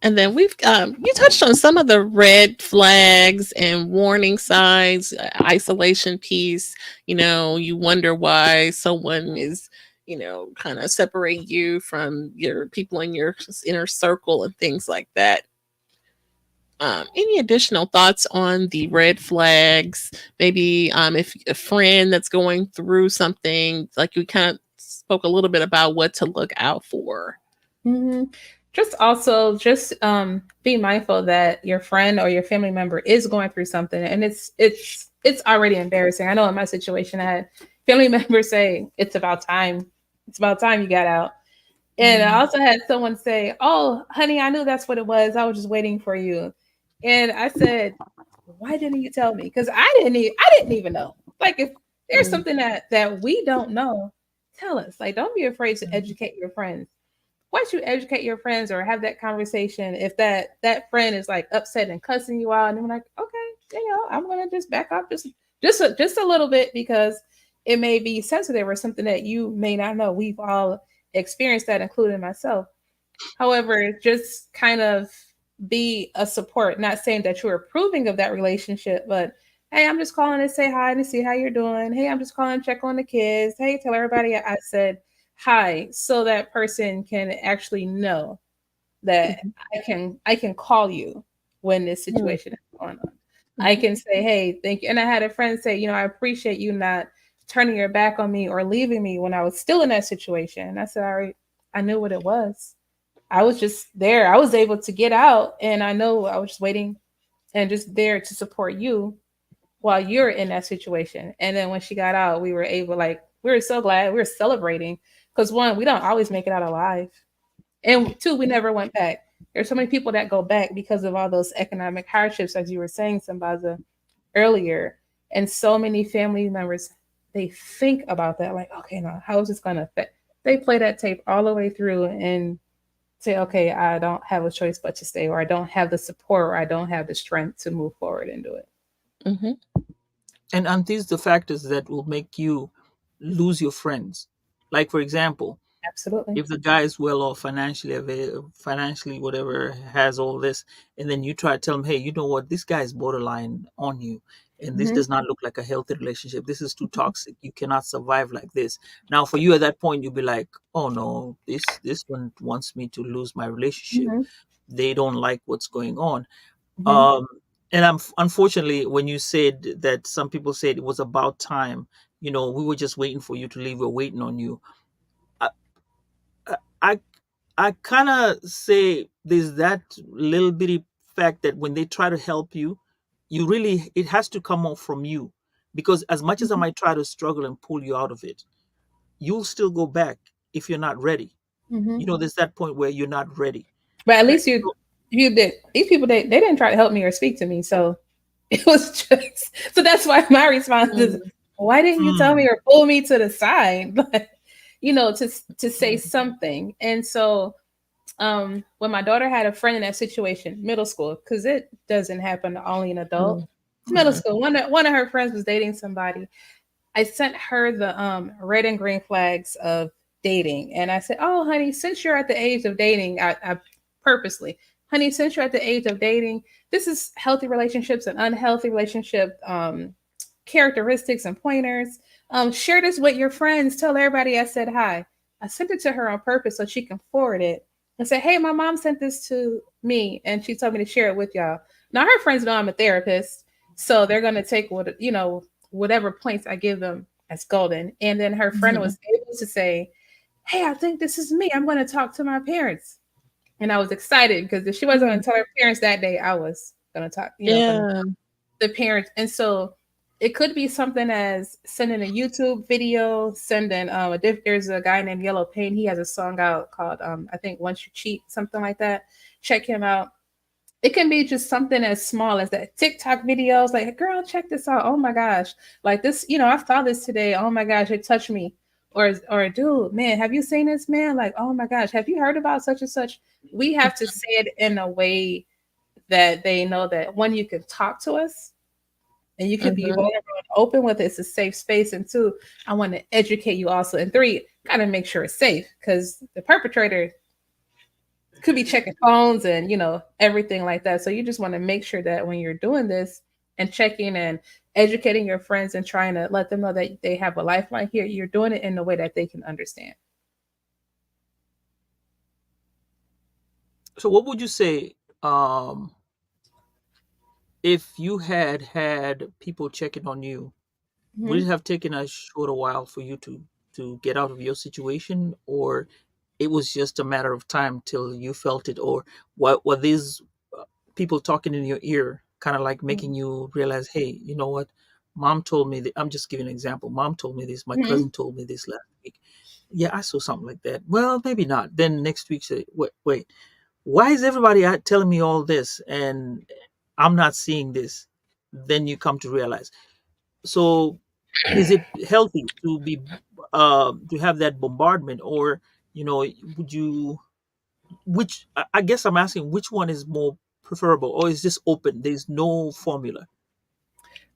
And then you touched on some of the red flags and warning signs, isolation piece. You wonder why someone is, kind of separate you from your people in your inner circle and things like that. Any additional thoughts on the red flags? Maybe if a friend that's going through something, like we kind of spoke a little bit about what to look out for. Hmm. Just also just be mindful that your friend or your family member is going through something, and it's already embarrassing. I know in my situation, I had family members say, it's about time you got out." And I Mm. also had someone say, "Oh, honey, I knew that's what it was. I was just waiting for you." And I said, "Why didn't you tell me?" Because I didn't even know. Like, if there's Mm. something that we don't know, tell us. Like, don't be afraid to Mm. educate your friends. Once you educate your friends or have that conversation, if that friend is like upset and cussing you out, and they're like, "Okay, I'm gonna just back up just a little bit because it may be sensitive or something that you may not know." We've all experienced that, including myself. However, just kind of be a support, not saying that you're approving of that relationship, but hey, I'm just calling to say hi and see how you're doing. Hey, I'm just calling to check on the kids. Hey, tell everybody I said hi, so that person can actually know that I can call you when this Mhm. situation is going on. I Mhm. can say, hey, thank you. And I had a friend say, I appreciate you not turning your back on me or leaving me when I was still in that situation. And I said, all right, I knew what it was. I was just there. I was able to get out, and I know I was just waiting and just there to support you while you're in that situation. And then when she got out, we were able, like, we were so glad, we were celebrating because one, we don't always make it out alive, and two, we never went back. There's so many people that go back because of all those economic hardships, as you were saying, Sambaza, earlier. And so many family members, they think about that, like, okay, now how is this going to affect? They play that tape all the way through and say, okay, I don't have a choice but to stay, or I don't have the support, or I don't have the strength to move forward and do it. Mhm. And these the factors that will make you lose your friends. Like for example, Absolutely. if the guy is well off financially, financially whatever, has all this, and then you try to tell him, hey, you know what, this guy is borderline on you, and this Mm-hmm. does not look like a healthy relationship, this is too toxic, you cannot survive like this. Now for you at that point you'll be like, oh no, this one wants me to lose my relationship, Mm-hmm. they don't like what's going on. Mm-hmm. um and I'm unfortunately, when you said that some people said it was about time, we were just waiting for you to leave, we're waiting on you. I I kind of say there's that little bitty fact that when they try to help you, you really, it has to come off from you, because as much as I might try to struggle and pull you out of it, you'll still go back if you're not ready. Mm-hmm. There's that point where you're not ready. But at Uh, least you did. These people, they didn't try to help me or speak to me, so it was just. So that's why my response is, Mhm. why didn't you tell mm, me or pull me to the side, like, to say something? And so, when my daughter had a friend in that situation, middle school, because it doesn't happen to only an adult. Mhm. It's middle Mhm. school. One of her friends was dating somebody. I sent her the red and green flags of dating, and I said, "Oh, honey, since you're at the age of dating, I purposely, honey, since you're at the age of dating, this is healthy relationships and unhealthy relationship characteristics and pointers. Share this with your friends. Tell everybody I said hi." I sent it to her on purpose so she can forward it and say, "Hey, my mom sent this to me, and she told me to share it with y'all." Now her friends know I'm a therapist, so they're gonna take whatever points I give them as golden. And then her friend Mhm. was able to say, "Hey, I think this is me. I'm going to talk to my parents." And I was excited because if she wasn't going Mhm. to tell her parents that day, I was going to talk, going to Yeah. the parents. And so it could be something as sending a YouTube video, sending there's a guy named Yellow Pain. He has a song out called I think Once You Cheat, something like that. Check him out. It can be just something as small as that TikTok videos, like, girl, check this out. Oh my gosh. Like this, I saw this today. Oh my gosh, it touched me. Or dude, man, have you seen this, man? Like, oh my gosh, have you heard about such and such? We have to say it in a way that they know that one, you can talk to us and you can be Mhm. vulnerable and open with it. It's a safe space. And two, I want to educate you also. And three, gotta make sure it's safe because the perpetrator could be checking phones and everything like that. So you just want to make sure that when you're doing this and checking and educating your friends and trying to let them know that they have a lifeline here, you're doing it in a way that they can understand. so what would you say, um, if you had people checking on you, would it Hmm. have taken a shorter while for you to get out of your situation, or it was just a matter of time till you felt it, or what were these people talking in your ear kind of like making you realize, hey, you know what, mom told me that, I'm just giving an example, mom told me this, my Hmm. cousin told me this last week, yeah, I saw something like that, well, maybe not, then next week say, wait, why is everybody out telling me all this and I'm not seeing this, then you come to realize. So is it healthy to be to have that bombardment, or would you, which I guess I'm asking, which one is more preferable, or is this open, there's no formula?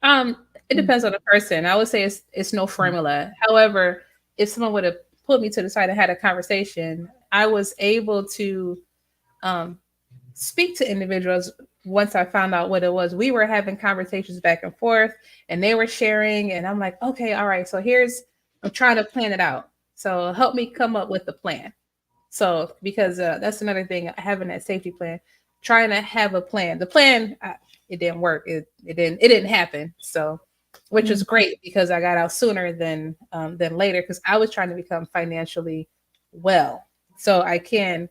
It depends on the person. I would say it's no Mhm. formula. However, if someone would have pulled me to the side and had a conversation, I was able to um, speak to individuals once I found out what it was. We were having conversations back and forth, and they were sharing, and I'm like, okay, all right. So I'm trying to plan it out. So help me come up with a plan. So because that's another thing, having that safety plan, trying to have a plan. The plan, it didn't work. It didn't happen. So, which is great because I got out sooner than later because I was trying to become financially well, so I can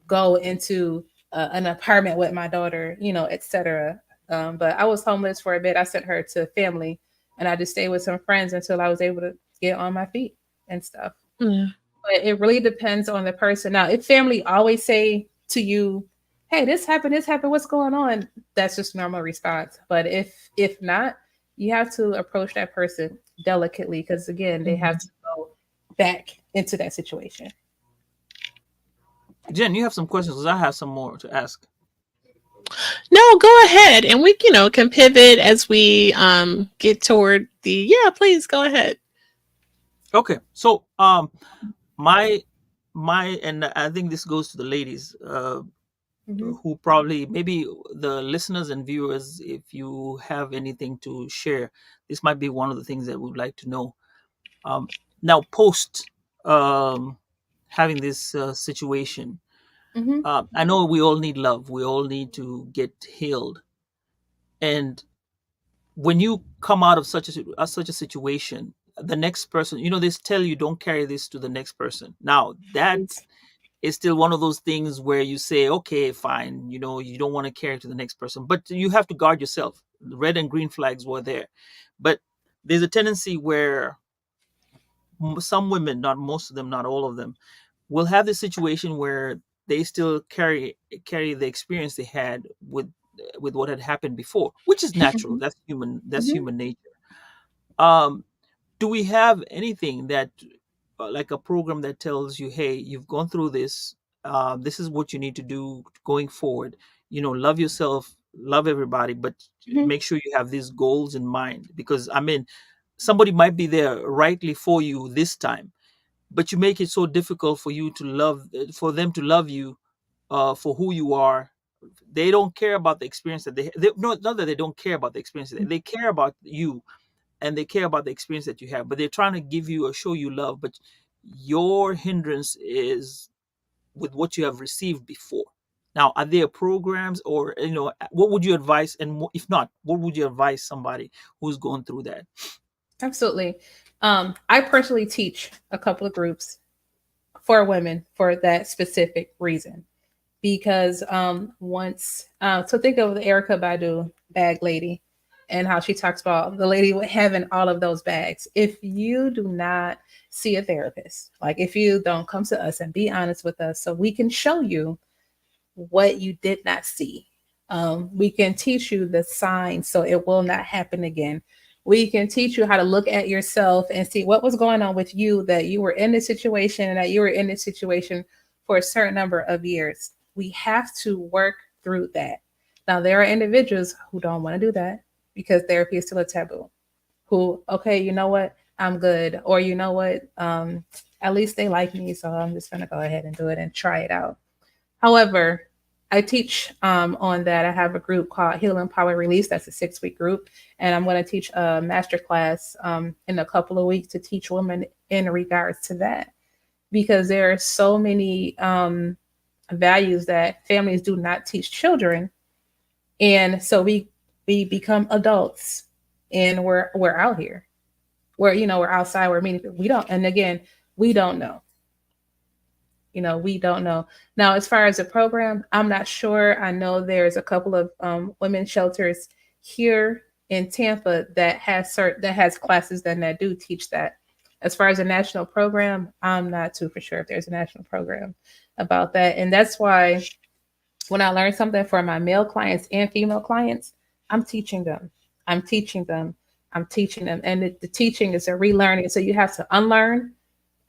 go into an apartment with my daughter, etc. But I was homeless for a bit. I sent her to family, and I just stayed with some friends until I was able to get on my feet and stuff. Yeah. But it really depends on the person. Now, if family always say to you, "Hey, this happened, what's going on?" That's just normal response. But if not, you have to approach that person delicately because again, they have to go back into that situation. Jen, you have some questions 'cause I have some more to ask. No, go ahead, and we can pivot as we get toward the. Yeah, please go ahead. Okay, so my and I think this goes to the ladies, Hmm. who probably, maybe the listeners and viewers, if you have anything to share, this might be one of the things that we'd like to know. Um, Now, post um, having this situation, Hmm. I know we all need love. We all need to get healed. And when you come out of such a situation, the next person, they tell you don't carry this to the next person. Now, that is still one of those things where you say, okay, fine, you don't want to carry to the next person, but you have to guard yourself. The red and green flags were there, but there's a tendency where some women, not most of them, not all of them, will have this situation where they still carry the experience they had with what had happened before, which is natural. Hmm. That's human. That's Hmm. human nature. Um, do we have anything that, like a program that tells you, hey, you've gone through this, this is what you need to do going forward, love yourself, love everybody, but Hmm. make sure you have these goals in mind? Because I mean, somebody might be there rightly for you this time, but you make it so difficult for them to love you, for who you are. They don't care about the experience they no, not that they don't care about the experience. They care about you, and they care about the experience that you have, but they're trying to give you or show you love, but your hindrance is with what you have received before. Now, are there programs, or what would you advise, and if not, what would you advise somebody who's going through that? Absolutely. I personally teach a couple of groups for women for that specific reason. Because once, so think of the Erica Badu bag lady and how she talks about the lady having all of those bags. If you do not see a therapist, like if you don't come to us and be honest with us so we can show you what you did not see. We can teach you the signs so it will not happen again. We can teach you how to look at yourself and see what was going on with you, that you were in this situation and that you were in this situation for a certain number of years. We have to work through that. Now, there are individuals who don't want to do that because therapy is still a taboo. Who, okay, you know what? I'm good. Or, you know what? At least they like me. So I'm just going to go ahead and do it and try it out. However, I teach on that. I have a group called Heal, Empower, Release. That's a 6-week group. And I'm going to teach a master class in a couple of weeks to teach women in regards to that. Because there are so many values that families do not teach children. And so we become adults and we're out here. We're outside, we're meeting. We don't, and again, we don't know. We don't know. Now, as far as the program, I'm not sure. I know there's a couple of women's shelters here in Tampa that has classes that do teach that. As far as a national program, I'm not too for sure if there's a national program about that. And that's why when I learn something for my male clients and female clients, I'm teaching them. I'm teaching them. I'm teaching them. And the teaching is a relearning. So you have to unlearn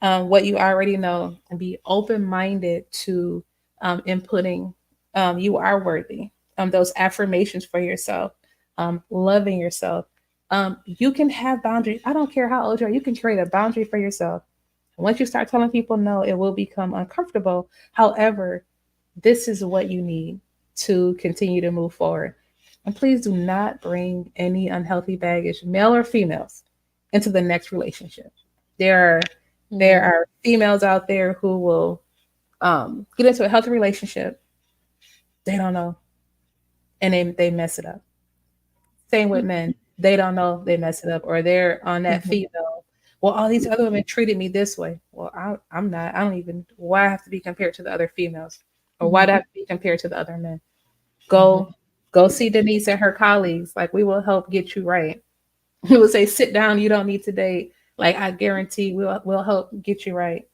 what you already know and be open minded to inputting. You are worthy. Those affirmations for yourself, loving yourself. You can have boundaries. I don't care how old you are. You can create a boundary for yourself. Once you start telling people no, it will become uncomfortable. However, this is what you need to continue to move forward. And please do not bring any unhealthy baggage, male or females, into the next relationship. There are There are females out there who will get into a healthy relationship. They don't know, and they mess it up. Same with men. They don't know, they mess it up, or they're on that female. Well, all these other women treated me this way. Well, I'm not. I don't even. Why I have to be compared to the other females, or why do I have to be compared to the other men? Go, go see Denise and her colleagues. Like, we will help get you right. We will say, sit down. You don't need to date. Like, I guarantee we'll help get you right.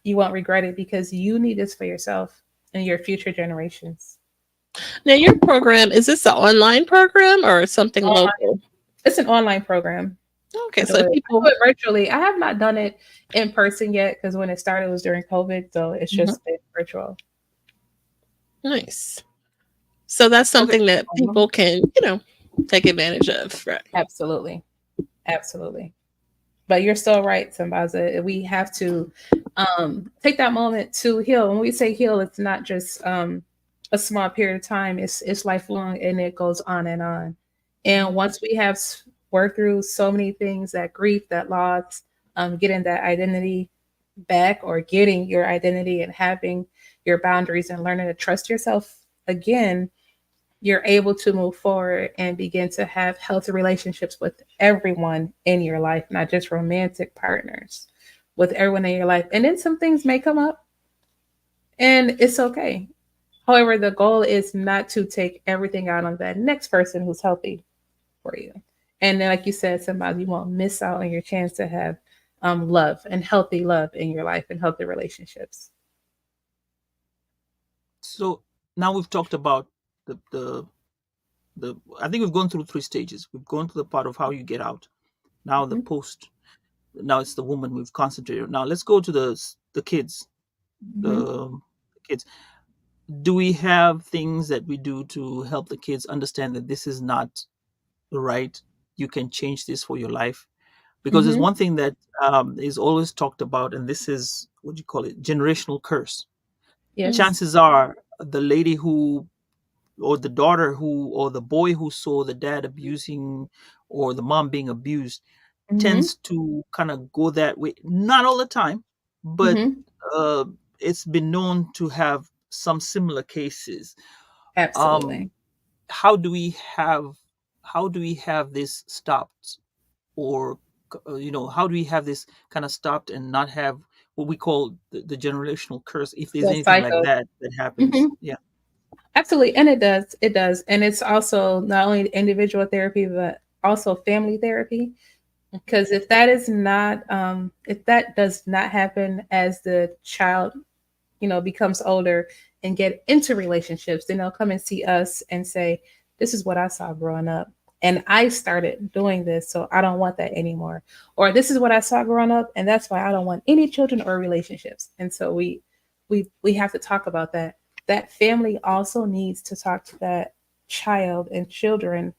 You won't regret it because you need this for yourself and your future generations. Now, your program, is this an online program or something Online. local? It's an online program. Okay, I so do people. it virtually. I have not done it in person yet because when it started it was during COVID, so it's just been virtual. Nice. So that's Okay. something that people can, take advantage of, right? Absolutely. Absolutely. But you're so right, Sambaza. We have to take that moment to heal. When we say heal, it's not just a small period of time. It's lifelong, and it goes on and on. And once we have worked through so many things, that grief, that loss, getting that identity back, or getting your identity and having your boundaries and learning to trust yourself again, you're able to move forward and begin to have healthy relationships with everyone in your life, not just romantic partners, with everyone in your life. And then some things may come up, and it's okay. However, the goal is not to take everything out on that next person who's healthy for you. And then, like you said, somebody, you won't miss out on your chance to have love and healthy love in your life and healthy relationships. So now we've talked about the I think we've gone through 3 stages. We've gone to the part of how you get out. Now the post. Now it's the woman we've concentrated on. Now let's go to the kids. The kids. Do we have things that we do to help the kids understand that this is not right? You can change this for your life. Because there's one thing that is always talked about, and this is, what do you call it, generational curse. Yes. Chances are the lady who, or the daughter who, or the boy who saw the dad abusing or the mom being abused tends to kind of go that way. Not all the time, but uh, it's been known to have some similar cases. Absolutely. How do we have this stopped, or how do we have this kind of stopped and not have what we call the generational curse, if there's The anything like cycle. that happens? Yeah. Absolutely. And it does. And it's also not only individual therapy, but also family therapy. Because if that is not, if that does not happen as the child, becomes older and get into relationships, then they'll come and see us and say, this is what I saw growing up. And I started doing this, so I don't want that anymore. Or this is what I saw growing up, and that's why I don't want any children or relationships. And so we have to talk about that. That family also needs to talk to that child and children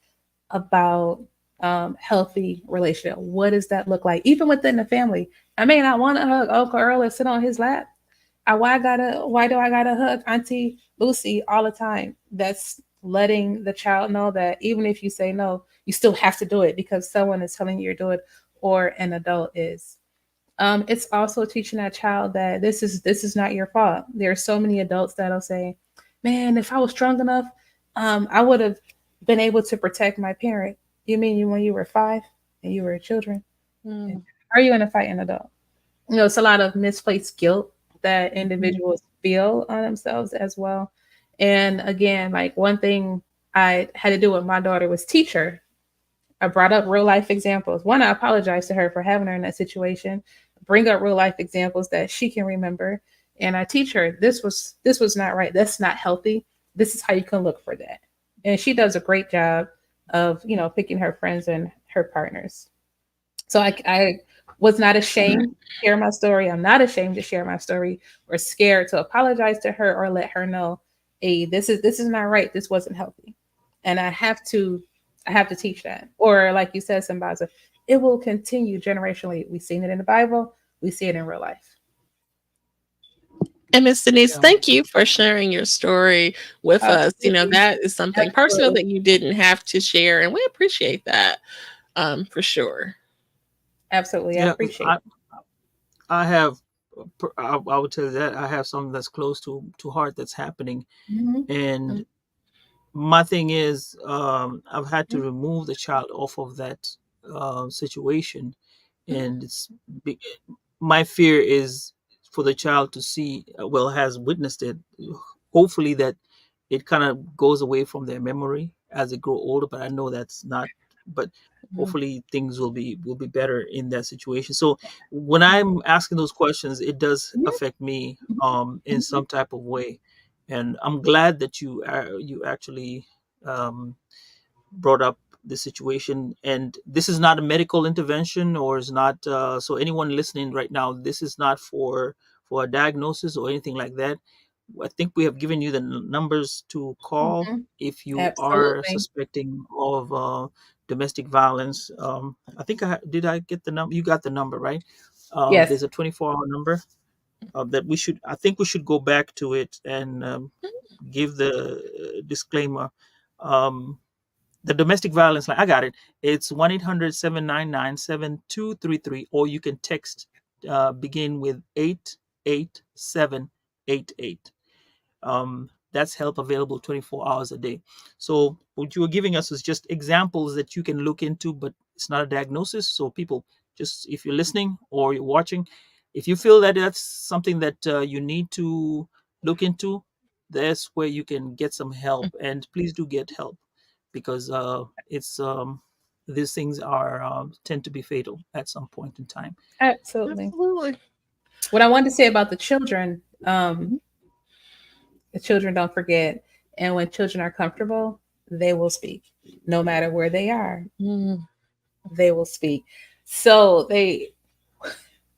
about healthy relationship. What does that look like? Even within the family. I may not want to hug Uncle Earl or sit on his lap. Why do I gotta hug Auntie Lucy all the time? That's letting the child know that even if you say no, you still have to do it because someone is telling you to do it, or an adult is. It's also teaching that child that this is not your fault. There are so many adults that'll say, "Man, if I was strong enough, I would have been able to protect my parent." You mean when you were 5 and you were children? Are you going to fight an adult? It's a lot of misplaced guilt that individuals feel on themselves as well. And again, like one thing I had to do with my daughter was teach her. I brought up real life examples. One, I apologize to her for having her in that situation. Bring up real life examples that she can remember, and I teach her this was not right. That's not healthy. This is how you can look for that. And she does a great job of picking her friends and her partners. So I was not ashamed to share my story. I'm not ashamed to share my story or scared to apologize to her or let her know, hey, this is not right. This wasn't healthy. And I have to teach that. Or like you said, Sambaza, it will continue generationally. We've seen it in the Bible. We see it in real life. And Miss Denise, Yeah. thank you for sharing your story with us. That is something personal that you didn't have to share, and we appreciate that for sure. Absolutely. I appreciate it. I have, I would tell you that I have something that's close to heart that's happening, Mhm. and my thing is, I've had to remove the child off of that situation, and be- my fear is for the child to see, well, has witnessed it. Hopefully, that it kind of goes away from their memory as they grow older. But I know that's not. But Mhm. hopefully, things will be better in that situation. So when I'm asking those questions, it does Mhm. affect me in Mhm. some type of way, and I'm glad that you actually um, brought up the situation. And this is not a medical intervention, or is not, so anyone listening right now, this is not for a diagnosis or anything like that. I think we have given you the numbers to call Mhm. if you are Absolutely. suspecting of domestic violence. I think did I get the number? You got the number, right? Yes. There's a 24-hour number that we should, I think we should go back to it and give the disclaimer. um, the domestic violence line, I got it. It's 1-800-799-7233, or you can text, begin with 88788. That's help available 24 hours a day. So what you were giving us is just examples that you can look into, but it's not a diagnosis. So people, just if you're listening or you're watching, if you feel that that's something that you need to look into, that's where you can get some help. And please do get help, because it's these things are tend to be fatal at some point in time. Absolutely. Absolutely. What I wanted to say about the children don't forget, and when children are comfortable, they will speak, no matter where they are. Mm. They will speak. So they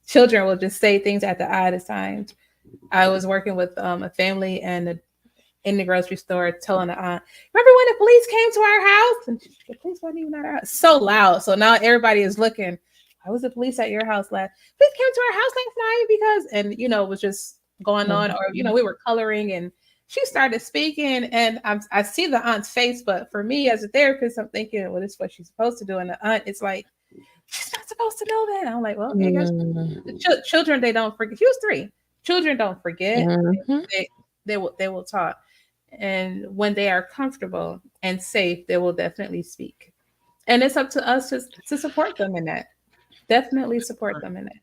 children will just say things at the oddest times. I was working with a family and in the grocery store telling the aunt, remember when the police came to our house? And the police wasn't even at our house. So loud. So now everybody is looking. Why was the police at your house last? Police came to our house last night because, and it was just going on. Or, Mhm. we were coloring and she started speaking and I see the aunt's face, but for me as a therapist, I'm thinking, well, this is what she's supposed to do. And the aunt, it's like, she's not supposed to know that. I'm like, well, I guess Mm. the children, they don't forget. She was 3. Children don't forget. Mhm. They will talk, and when they are comfortable and safe, they will definitely speak. And it's up to us to support them in that. Definitely support them in that.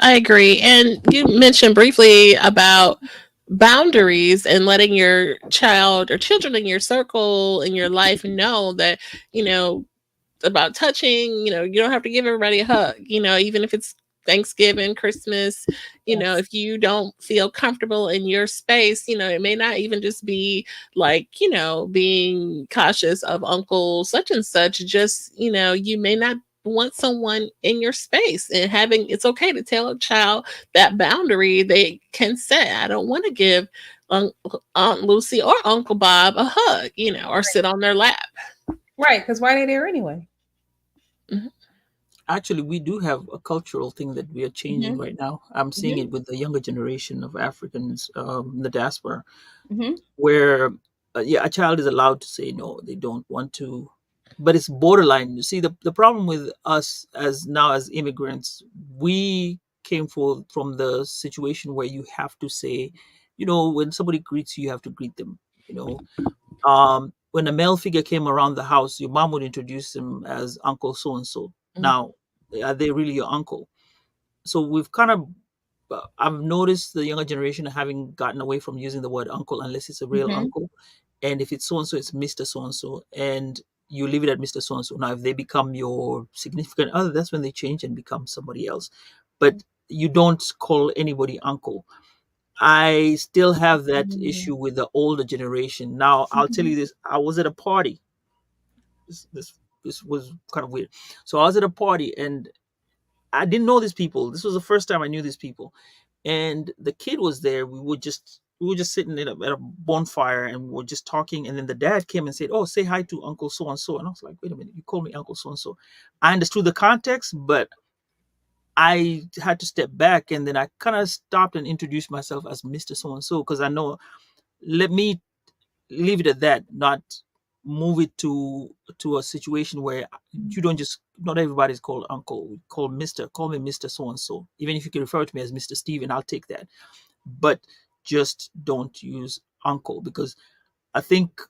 I agree. And you mentioned briefly about boundaries and letting your child or children in your circle in your life know that, you know, about touching, you don't have to give everybody a hug, even if it's Thanksgiving, Christmas, Yes. if you don't feel comfortable in your space, it may not even just be like, being cautious of uncle such and such, just, you may not want someone in your space, and having it's okay to tell a child that boundary. They can say, I don't want to give Aunt Lucy or Uncle Bob a hug, or sit on their lap. Right, because why are they there anyway? Mhm. Actually, we do have a cultural thing that we are changing Hmm. right now. I'm seeing Hmm. it with the younger generation of Africans in the diaspora, Hmm. where yeah, a child is allowed to say no, they don't want to, but it's borderline. You see, the problem with us as now as immigrants, we came from the situation where you have to say, when somebody greets you, you have to greet them. You know, when a male figure came around the house, your mom would introduce him as Uncle so and so. Now, are they really your uncle? So we've kind of, I've noticed the younger generation having gotten away from using the word uncle unless it's a real Hmm. uncle, and if it's so and so, it's Mister So and so, and you leave it at Mister So and so. Now, if they become your significant other, that's when they change and become somebody else. But you don't call anybody uncle. I still have that issue with the older generation. Now, I'll tell you this: I was at a party. This was kind of weird. So I was at a party, and I didn't know these people. This was the first time I knew these people, and the kid was there. We were just sitting at a bonfire, and we were just talking. And then the dad came and said, "Oh, say hi to Uncle so and so." And I was like, "Wait a minute, you call me Uncle so and so?" I understood the context, but I had to step back, and then I kind of stopped and introduced myself as Mister So and so, because I know. Let me leave it at that. Not move it to a situation where you don't just, not everybody's called uncle, call Mr., call me Mr. So and so. Even if you can refer to me as Mr. Steven, I'll take that. But just don't use uncle, because I think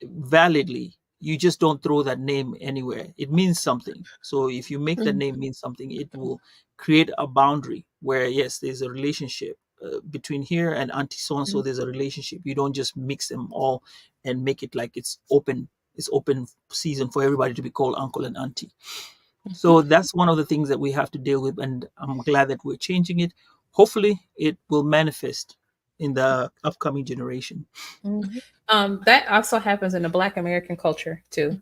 validly, you just don't throw that name anywhere. It means something. So if you make that Mm. name mean something, it will create a boundary where, yes, there's a relationship between here and auntie so and so. There's a relationship. You don't just mix them all and make it like it's open. It's open season for everybody to be called uncle and auntie. Mhm. So that's one of the things that we have to deal with, and I'm glad that we're changing it. Hopefully, it will manifest in the upcoming generation. Mhm. That also happens in the Black American culture too.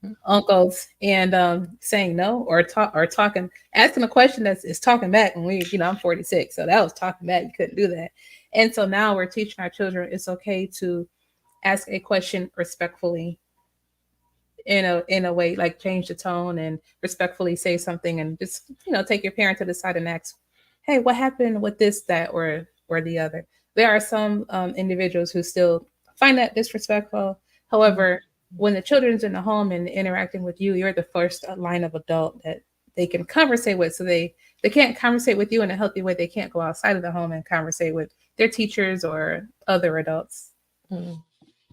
Mhm. Uncles and saying no or talking, asking a question that's is talking back. When we, I'm 46, so that was talking back. You couldn't do that. And so now we're teaching our children it's okay to ask a question respectfully, in a way, like change the tone and respectfully say something, and just take your parent to the side and ask, hey, what happened with this, that, or the other. There are some individuals who still find that disrespectful. However, when the children's in the home and interacting with you, you're the first line of adult that they can conversate with. So they can't conversate with you in a healthy way. They can't go outside of the home and conversate with their teachers or other adults. Mm.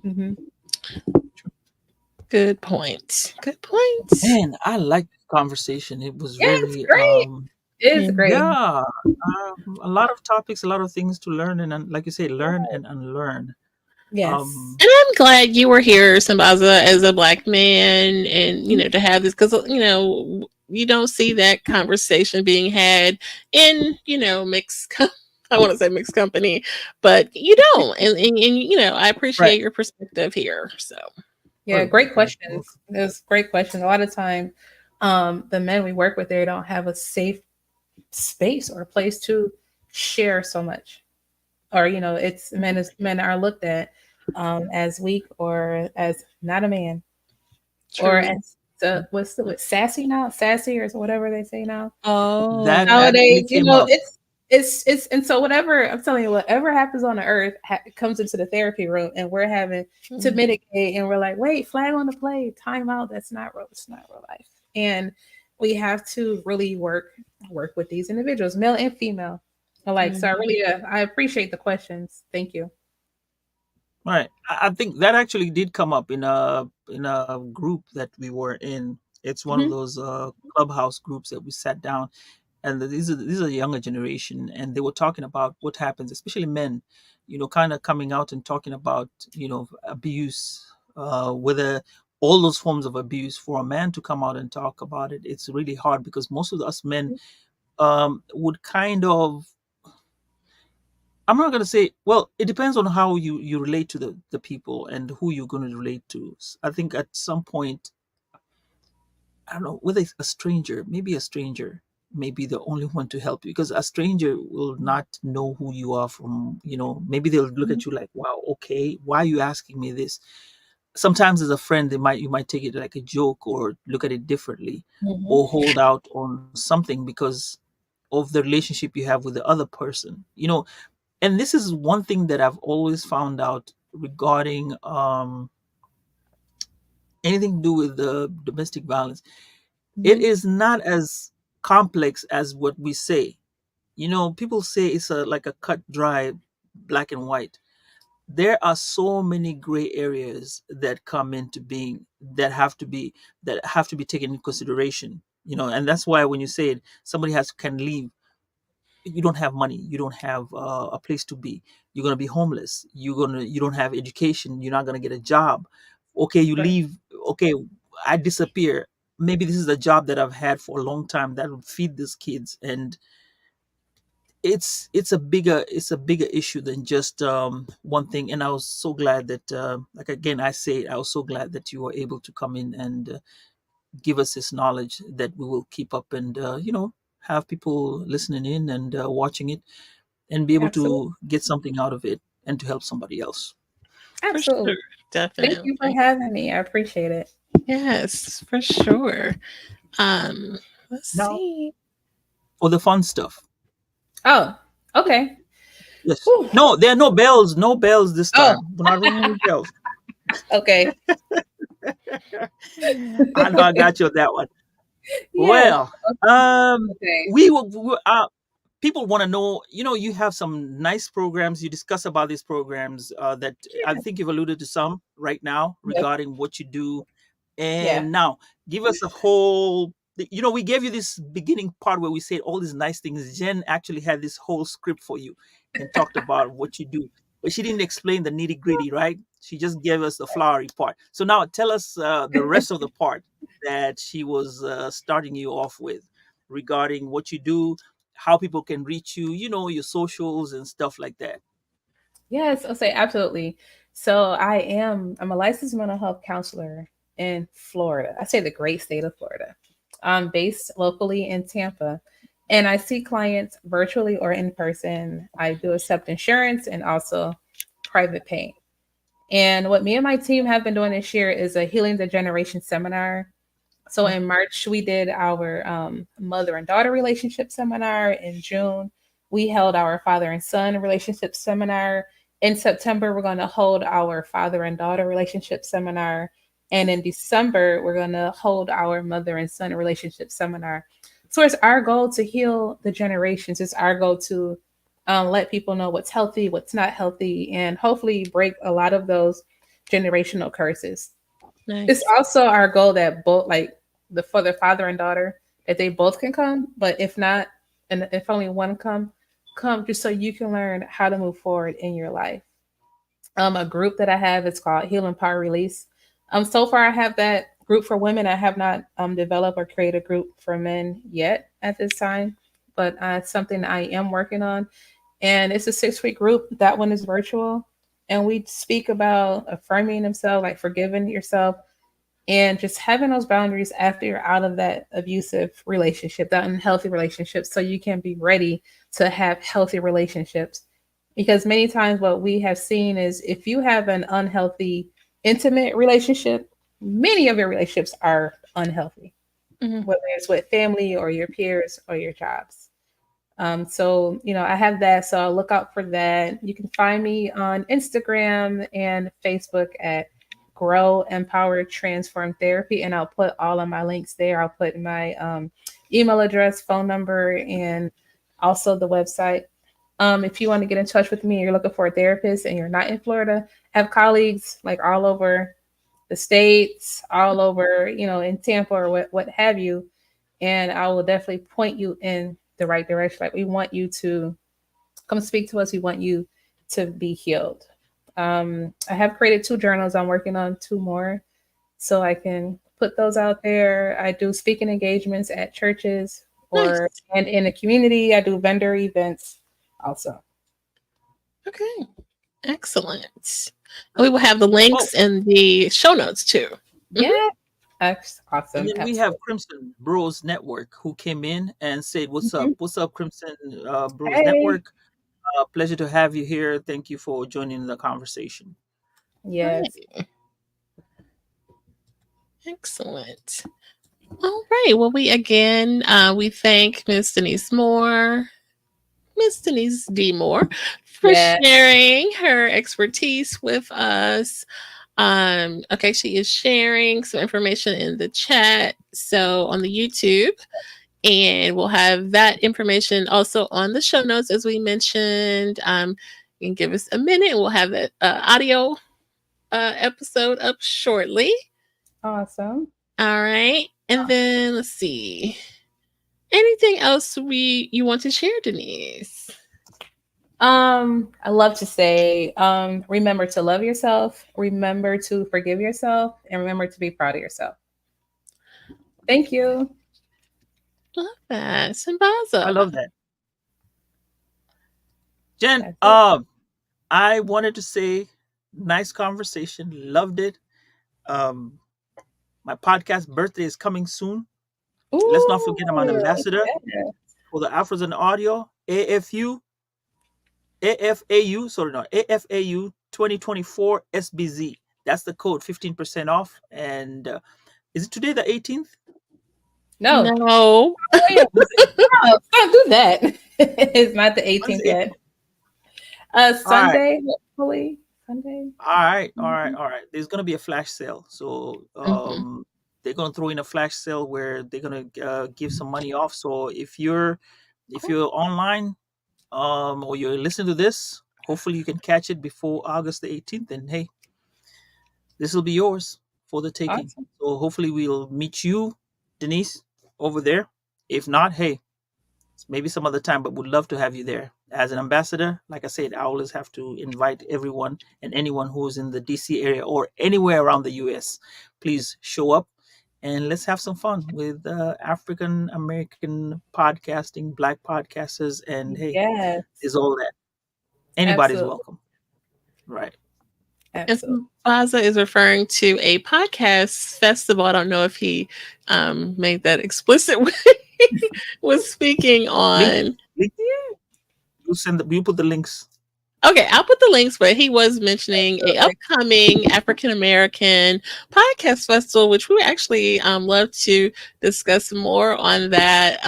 Hmm. Good point. Good point. Man, I like this conversation. It was Yeah, it's really, great. It's Yeah. great. yeah, a lot of topics, a lot of things to learn, and like you say, learn and unlearn. Yes. Um, And I'm glad you were here, Sambaza, as a black man, and to have this, because you don't see that conversation being had in mixed. I want to say mixed company, but you don't, and I right, appreciate your perspective here. So, Yeah, right, great right. questions. It was great questions. A lot of time, the men we work with, they don't have a safe space or a place to share so much. Or, it's men are looked at as weak or as not a man, or true. as what's sassy now, sassy or whatever they say now. That Oh, actually Nowadays, came up. it's and so whatever, I'm telling you, whatever happens on the earth comes into the therapy room, and we're having to mm, mitigate, and we're like, wait, flag on the play, time out. That's not real. It's not real life, and we have to really work with these individuals, male and female alike. So mm, I appreciate the questions. Thank you. Right. I think that actually did come up in a group that we were in. It's one of Mhm. those clubhouse groups that we sat down, and these are the younger generation, and they were talking about what happens, especially men, kind of coming out and talking about abuse, whether all those forms of abuse. For a man to come out and talk about it, it's really hard because most of us men would kind of, I'm not going to say, well, it depends on how you relate to the people and who you're going to relate to. I think at some point, I don't know, whether it's a stranger, maybe a stranger may be the only one to help you, because a stranger will not know who you are from, maybe they'll look Mhm. at you like, wow, okay, why are you asking me this? Sometimes as a friend, you might take it like a joke or look at it differently, Mhm. or hold out on something because of the relationship you have with the other person. And this is one thing that I've always found out regarding anything to do with the domestic violence. It Mhm. is not as complex as what we say. People say it's like a cut dry black and white. There are so many gray areas that come into being that have to be taken into consideration. And that's why when you say it, somebody can leave. You don't have money, you don't have a place to be, you're going to be homeless, you don't have education, you're not going to get a job. Okay, you Right. leave. Okay, I disappear. Maybe this is a job that I've had for a long time that would feed these kids, and it's a bigger issue than just one thing. And I was so glad that like again I say, I was so glad that you were able to come in and give us this knowledge that we will keep up, and have people listening in and watching it, and be able Absolutely. to get something out of it and to help somebody else. for sure, Absolutely. Thank you for definitely. having me. I appreciate it. Yes, for sure. Um, let's Now, see. for the fun stuff. Oh, okay. Yes. Whew. No, there are no bells. No bells this Oh, time. We're not ringing any bells. Okay. I know I got you on that one. Yes. Well, um, Okay. people want to know. You have some nice programs. You discuss about these programs that I think you've alluded to some right now Yes. regarding what you do. Yeah. And now, give us a whole. We gave you this beginning part where we said all these nice things. Jen actually had this whole script for you and talked about what you do, but she didn't explain the nitty gritty, right? She just gave us the flowery part. So now, tell us the rest of the part that she was starting you off with regarding what you do, how people can reach you, your socials and stuff like that. Yes, I'll say absolutely. So I'm a licensed mental health counselor in Florida. I say the great state of Florida. I'm based locally in Tampa, and I see clients virtually or in person. I do accept insurance and also private pay. And what me and my team have been doing this year is a Healing the Generation seminar. So in March, we did our mother and daughter relationship seminar. In June, we held our father and son relationship seminar. In September, we're going to hold our father and daughter relationship seminar. And in December, we're going to hold our mother and son relationship seminar. So it's our goal to heal the generations. It's our goal to let people know what's healthy, what's not healthy, and hopefully break a lot of those generational curses. It's Nice. also our goal that both, like for the father and daughter, that they both can come. But if not, and if only one come just so you can learn how to move forward in your life. A group that I have is called Heal Empower Release. So far I have that group for women. I have not developed or created a group for men yet at this time, but it's something I am working on. And it's a 6-week group. That one is virtual, and we speak about affirming themselves, like forgiving yourself, and just having those boundaries after you're out of that abusive relationship, that unhealthy relationship, so you can be ready to have healthy relationships. Because many times what we have seen is if you have an unhealthy intimate relationship, many of your relationships are unhealthy, Mhm. whether it's with family or your peers or your jobs. So, I have that. So I'll look out for that. You can find me on Instagram and Facebook at Grow Empower Transform Therapy. And I'll put all of my links there. I'll put my email address, phone number, and also the website. If you want to get in touch with me, you're looking for a therapist and you're not in Florida, I have colleagues like all over the states, all over, in Tampa or what have you. And I will definitely point you in the right direction. Like we want you to come speak to us. We want you to be healed. I have created 2 journals. I'm working on 2 more so I can put those out there. I do speaking engagements at churches or Nice. and in the community. I do vendor events also. Okay. Excellent. We will have the links Oh, in the show notes too. Mhm. Yeah, that's and awesome. then we have Absolutely. Crimson Bros Network who came in and said, "What's up? Mhm. What's up, Crimson Bros Hey. Network? Pleasure to have you here. Thank you for joining the conversation." Yes. Right. Excellent. All right. Well, we thank Miss Denise Moore, Miss Denise D. Moore, for Yeah. sharing her expertise with us. Okay, she is sharing some information in the chat. So on the YouTube, and we'll have that information also on the show notes, as we mentioned. You can give us a minute. We'll have that audio episode up shortly. Awesome. All right. And then let's see. Anything else you want to share, Denise? I love to say, remember to love yourself, remember to forgive yourself, and remember to be proud of yourself. Thank you. Love that. I Sambaza. love that, Jen. That's it. I wanted to say, nice conversation. Loved it. Um, my podcast birthday is coming soon. Let's not Ooh, forget I'm an ambassador yeah. for the Afros and Audio AFAU, sorry, not AFAU 2024 SBZ. That's the code, 15% off. And is it today the 18th? No. No. Oh, yeah. No, don't do that. It's not the When's 18th the yet. 18th? All right. Sunday, hopefully. Sunday. All right, all right, Mhm. all right. There's gonna be a flash sale, so Mhm. they're gonna throw in a flash sale where they're gonna give some money off. So if you're online, or you're listening to this, hopefully you can catch it before August the 18th. And hey, this will be yours for the taking. Awesome. So hopefully we'll meet you, Denise, over there. If not, hey, maybe some other time, but would love to have you there as an ambassador. Like I said, I always have to invite everyone and anyone who's in the DC area or anywhere around the US. Please show up and let's have some fun with African American podcasting, Black podcasters, and hey, Yes, is all that. Anybody's absolutely. welcome. Right. And Absolutely. Sambaza is referring to a podcast festival. I don't know if he made that explicit when he was speaking Link, on. link you put the links. Okay, I'll put the links, but he was mentioning a Absolutely. upcoming African American podcast festival, which we would actually love to discuss more on that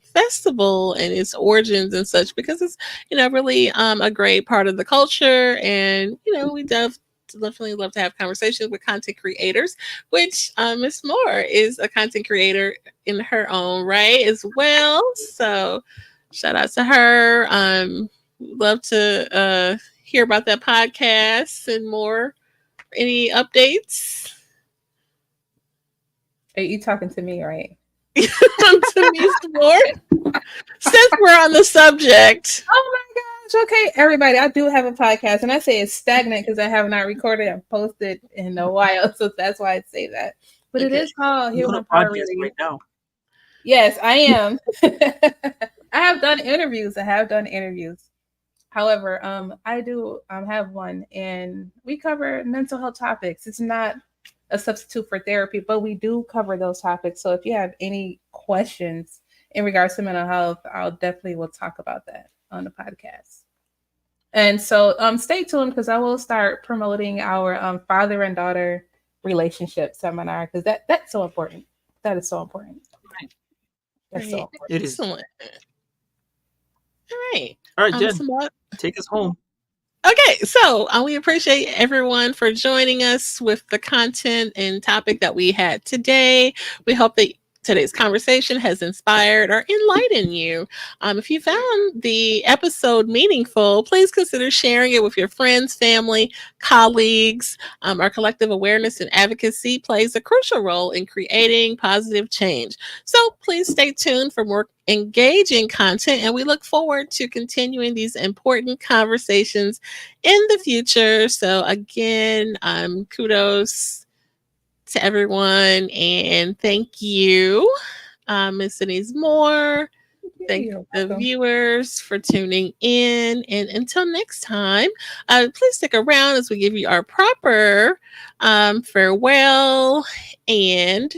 festival and its origins and such, because it's really a great part of the culture, and we definitely love to have conversations with content creators, which Miss Moore is a content creator in her own right as well. So shout out to her. Love to hear about that podcast and more. Any updates? Are you talking to me, right? To me some more? Since we're on the subject. Oh my gosh. Okay, everybody. I do have a podcast, and I say it's stagnant because I have not recorded and posted in a while. So that's why I say that. But it Okay. is called You're Heal on My a Power podcast Release. right now. Yes, I am. I have done interviews. However, I do have one, and we cover mental health topics. It's not a substitute for therapy, but we do cover those topics. So if you have any questions in regards to mental health, I'll definitely will talk about that on the podcast. And so stay tuned because I will start promoting our father and daughter relationship seminar because that's so important. That is so important. Right. That's so Right. important. It is. Excellent. All right. All right, Jen, Samad. take us home. Okay, so we appreciate everyone for joining us with the content and topic that we had today. We hope that today's conversation has inspired or enlightened you. If you found the episode meaningful, please consider sharing it with your friends, family, colleagues. Our collective awareness and advocacy plays a crucial role in creating positive change. So please stay tuned for more engaging content, and we look forward to continuing these important conversations in the future. So again, kudos to everyone, and thank you, Miss Denise Moore. Thank You're the welcome. viewers for tuning in. And until next time, please stick around as we give you our proper farewell, and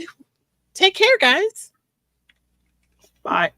take care, guys. Bye.